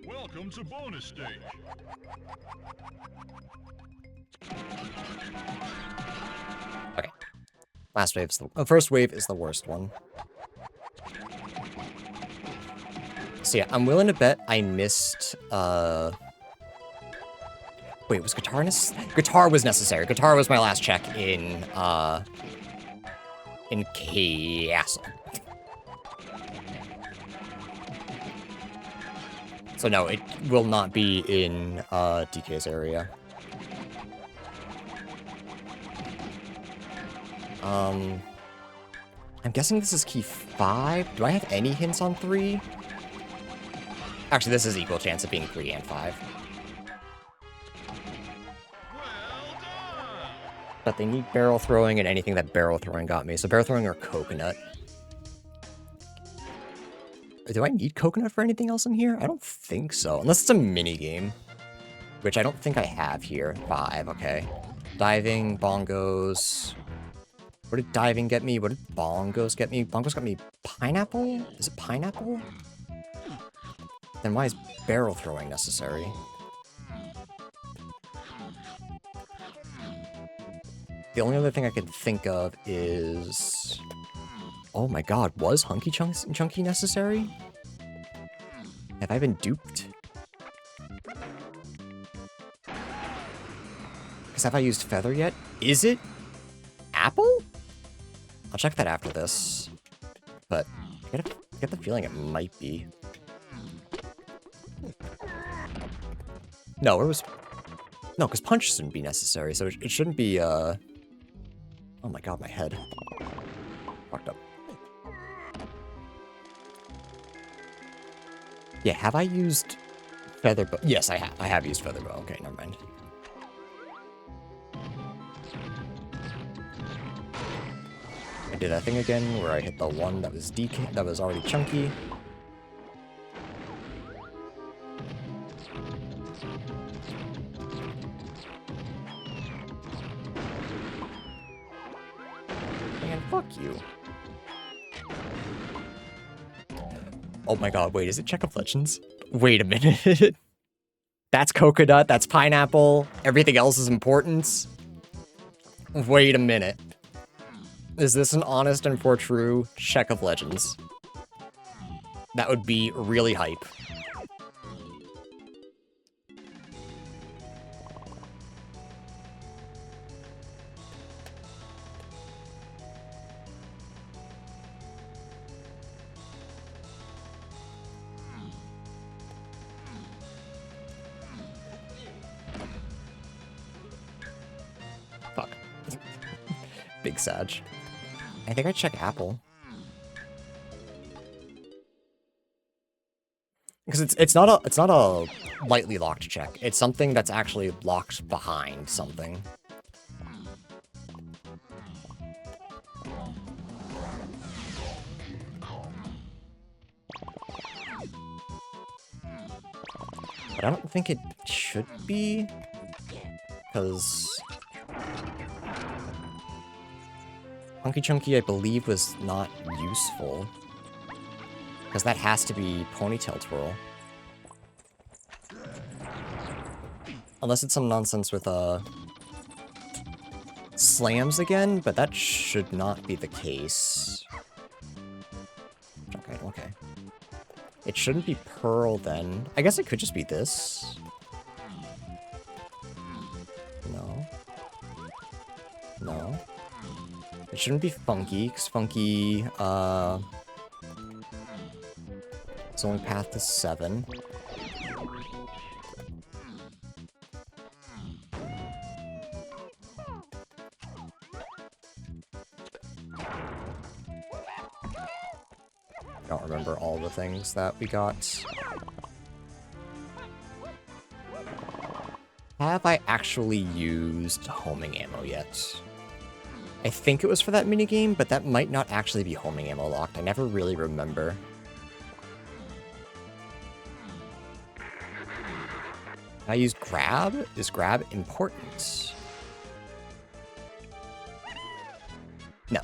Welcome to bonus stage. Okay. Last wave's the first wave is the worst one. So yeah, I'm willing to bet I missed, wait, was guitar Guitar was necessary. Guitar was my last check in Castle. So no, it will not be in, DK's area. I'm guessing this is key 5. Do I have any hints on 3? Actually, this is equal chance of being 3 and 5. But they need barrel throwing and anything that barrel throwing got me. So barrel throwing or coconut. Do I need coconut for anything else in here? I don't think so. Unless it's a mini game. Which I don't think I have here. 5, okay. Diving, bongos. What did diving get me? What did bongos get me? Bongos got me pineapple? Is it pineapple? Then why is barrel throwing necessary? The only other thing I could think of is... Oh my god, was Hunky Chunky necessary? Have I been duped? Because have I used Feather yet? Is it Apple? I'll check that after this. But I get the feeling it might be. No, it was... No, because punch shouldn't be necessary, so it shouldn't be, Oh my god, my head. Fucked up. Yeah, have I used Feather Bow? Yes, I have. I have used Feather Bow. Okay, never mind. I did that thing again where I hit the one that was DK, that was already chunky. And fuck you. Oh my god, wait, is it Check of Legends? Wait a minute. That's coconut, that's pineapple, everything else is important. Wait a minute. Is this an honest and for true Check of Legends? That would be really hype. Fuck. Big Sag. I think I check Apple. Because it's not a lightly locked check. It's something that's actually locked behind something. But I don't think it should be, because Hunky Chunky, I believe, was not useful. Because that has to be Ponytail Twirl. Unless it's some nonsense with, slams again, but that should not be the case. Okay, okay. It shouldn't be Pearl, then. I guess it could just be this. No. No. It shouldn't be Funky, because Funky, It's only path to 7. Don't remember all the things that we got. Have I actually used homing ammo yet? I think it was for that minigame, but that might not actually be homing ammo locked. I never really remember. I used grab? Is grab important? No.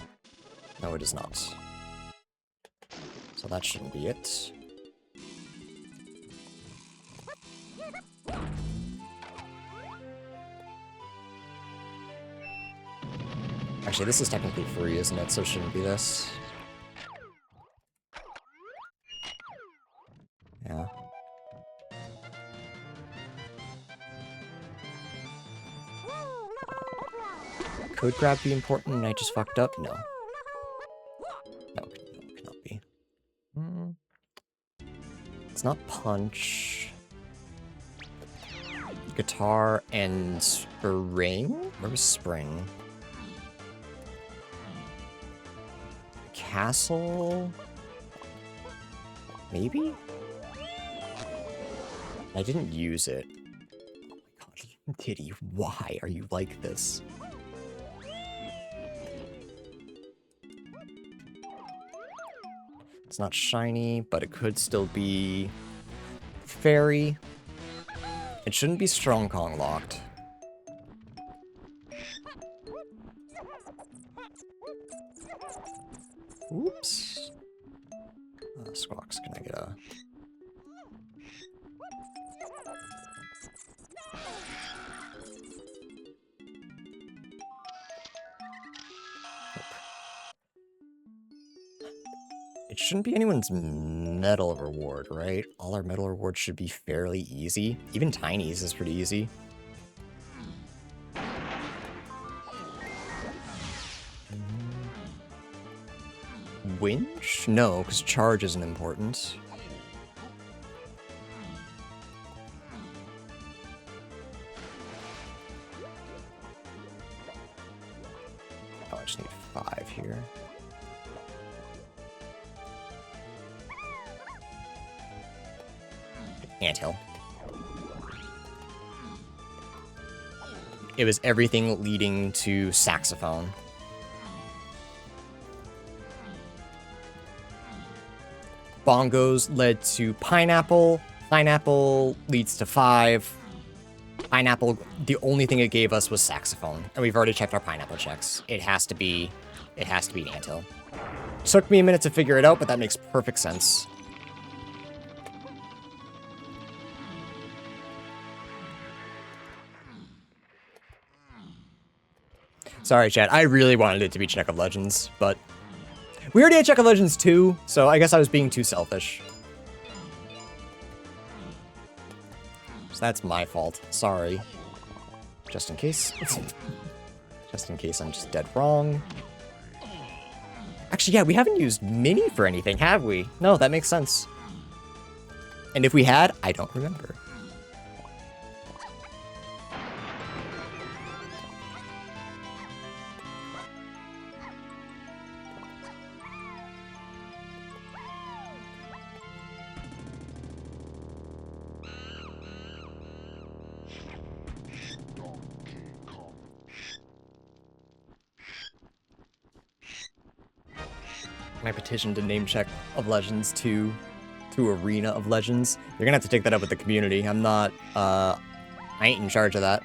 No, it is not. So that shouldn't be it. Actually, this is technically free, isn't it? So it shouldn't be this. Yeah. Could grab be important and I just fucked up? No. No, it cannot be. It's not punch. Guitar and spring? Where was spring? Castle? Maybe? I didn't use it. Oh my god, Titty, why are you like this? It's not shiny, but it could still be fairy. It shouldn't be Strong Kong locked. Oops. Squawks, can I get a... It shouldn't be anyone's medal reward, right? All our medal rewards should be fairly easy. Even Tiny's is pretty easy. Winch? No, because charge isn't important. Oh, I just need 5 here. Anthill. It was everything leading to saxophone. Bongos led to pineapple. Pineapple leads to 5. Pineapple, the only thing it gave us was saxophone. And we've already checked our pineapple checks. It has to be an anthill. Took me a minute to figure it out, but that makes perfect sense. Sorry, chat. I really wanted it to be Check of Legends, but we already had Check of Legends 2, so I guess I was being too selfish. So that's my fault. Sorry. Just in case. Just in case I'm just dead wrong. Actually, yeah, we haven't used Mini for anything, have we? No, that makes sense. And if we had, I don't remember. My petition to name Check of Legends to Arena of Legends. You're gonna have to take that up with the community. I'm not, I ain't in charge of that.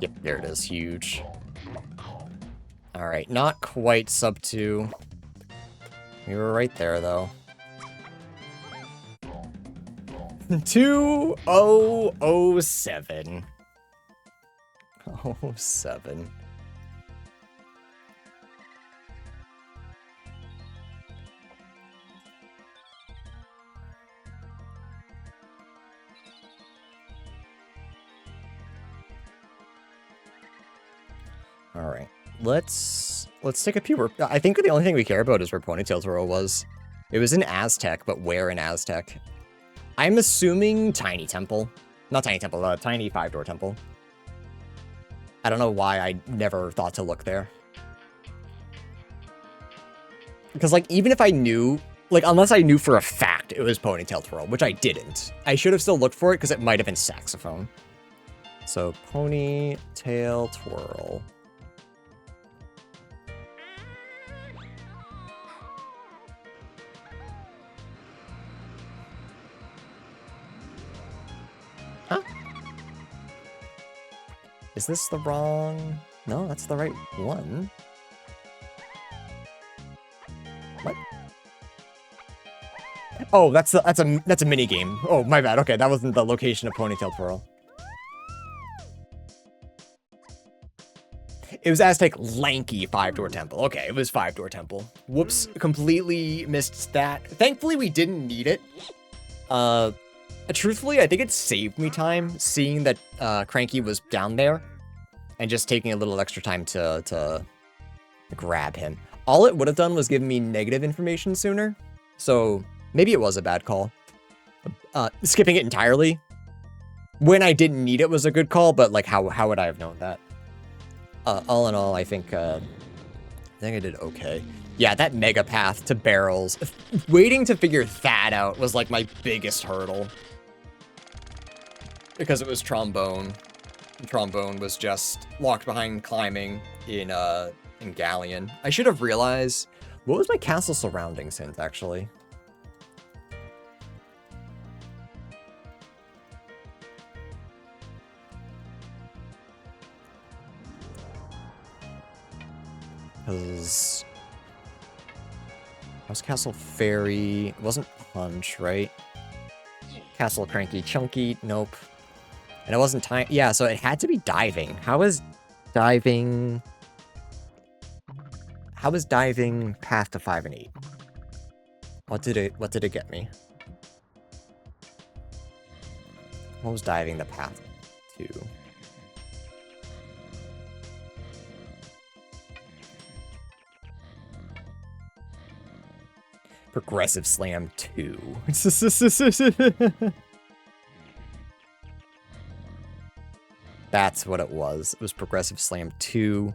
Yep, there it is. Huge. Alright, not quite sub 2. We were right there, though. 2007. 07. All right. Let's take a pew. I think the only thing we care about is where Ponytail Twirl was. It was in Aztec, but where in Aztec? I'm assuming Tiny Temple. Not Tiny Temple, Tiny 5-door temple. I don't know why I never thought to look there. Because, like, even if I knew, like, unless I knew for a fact it was Ponytail Twirl, which I didn't, I should have still looked for it because it might have been Saxophone. So, Ponytail Twirl. Huh? Is this the wrong? No, that's the right one. What? Oh, that's a mini game. Oh, my bad. Okay, that wasn't the location of Ponytail Twirl. It was Aztec lanky 5-door temple. Okay, it was 5-door temple. Whoops, completely missed that. Thankfully, we didn't need it. Truthfully, I think it saved me time seeing that Cranky was down there and just taking a little extra time to grab him. All it would have done was give me negative information sooner, so maybe it was a bad call. Skipping it entirely when I didn't need it was a good call, but like how would I have known that? All in all, I think I did okay. Yeah, that mega path to barrels. Waiting to figure that out was like my biggest hurdle. Because it was Trombone. And Trombone was just locked behind climbing in Galleon. I should have realized, what was my castle surroundings hint, actually? Because was Castle Fairy? It wasn't Punch, right? Castle Cranky Chunky, nope. And it wasn't time. Yeah, so it had to be diving. How is diving path to 5 and 8? What did it get me? What was diving the path to? Progressive Slam 2. That's what it was. It was Progressive Slam 2,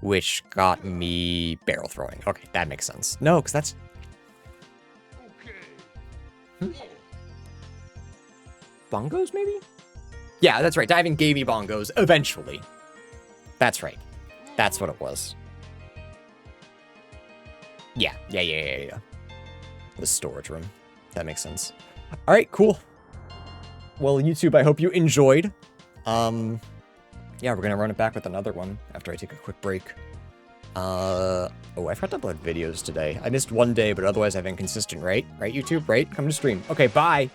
which got me barrel throwing. Okay, that makes sense. No, because that's... Bongos, maybe? Yeah, that's right. Diving gave me bongos, eventually. That's right. That's what it was. Yeah. The storage room. That makes sense. All right, cool. Well, YouTube, I hope you enjoyed. Yeah, we're gonna run it back with another one after I take a quick break. Oh, I forgot to upload videos today. I missed one day, but otherwise I've been consistent, right? Right, YouTube? Right? Come to stream. Okay, bye!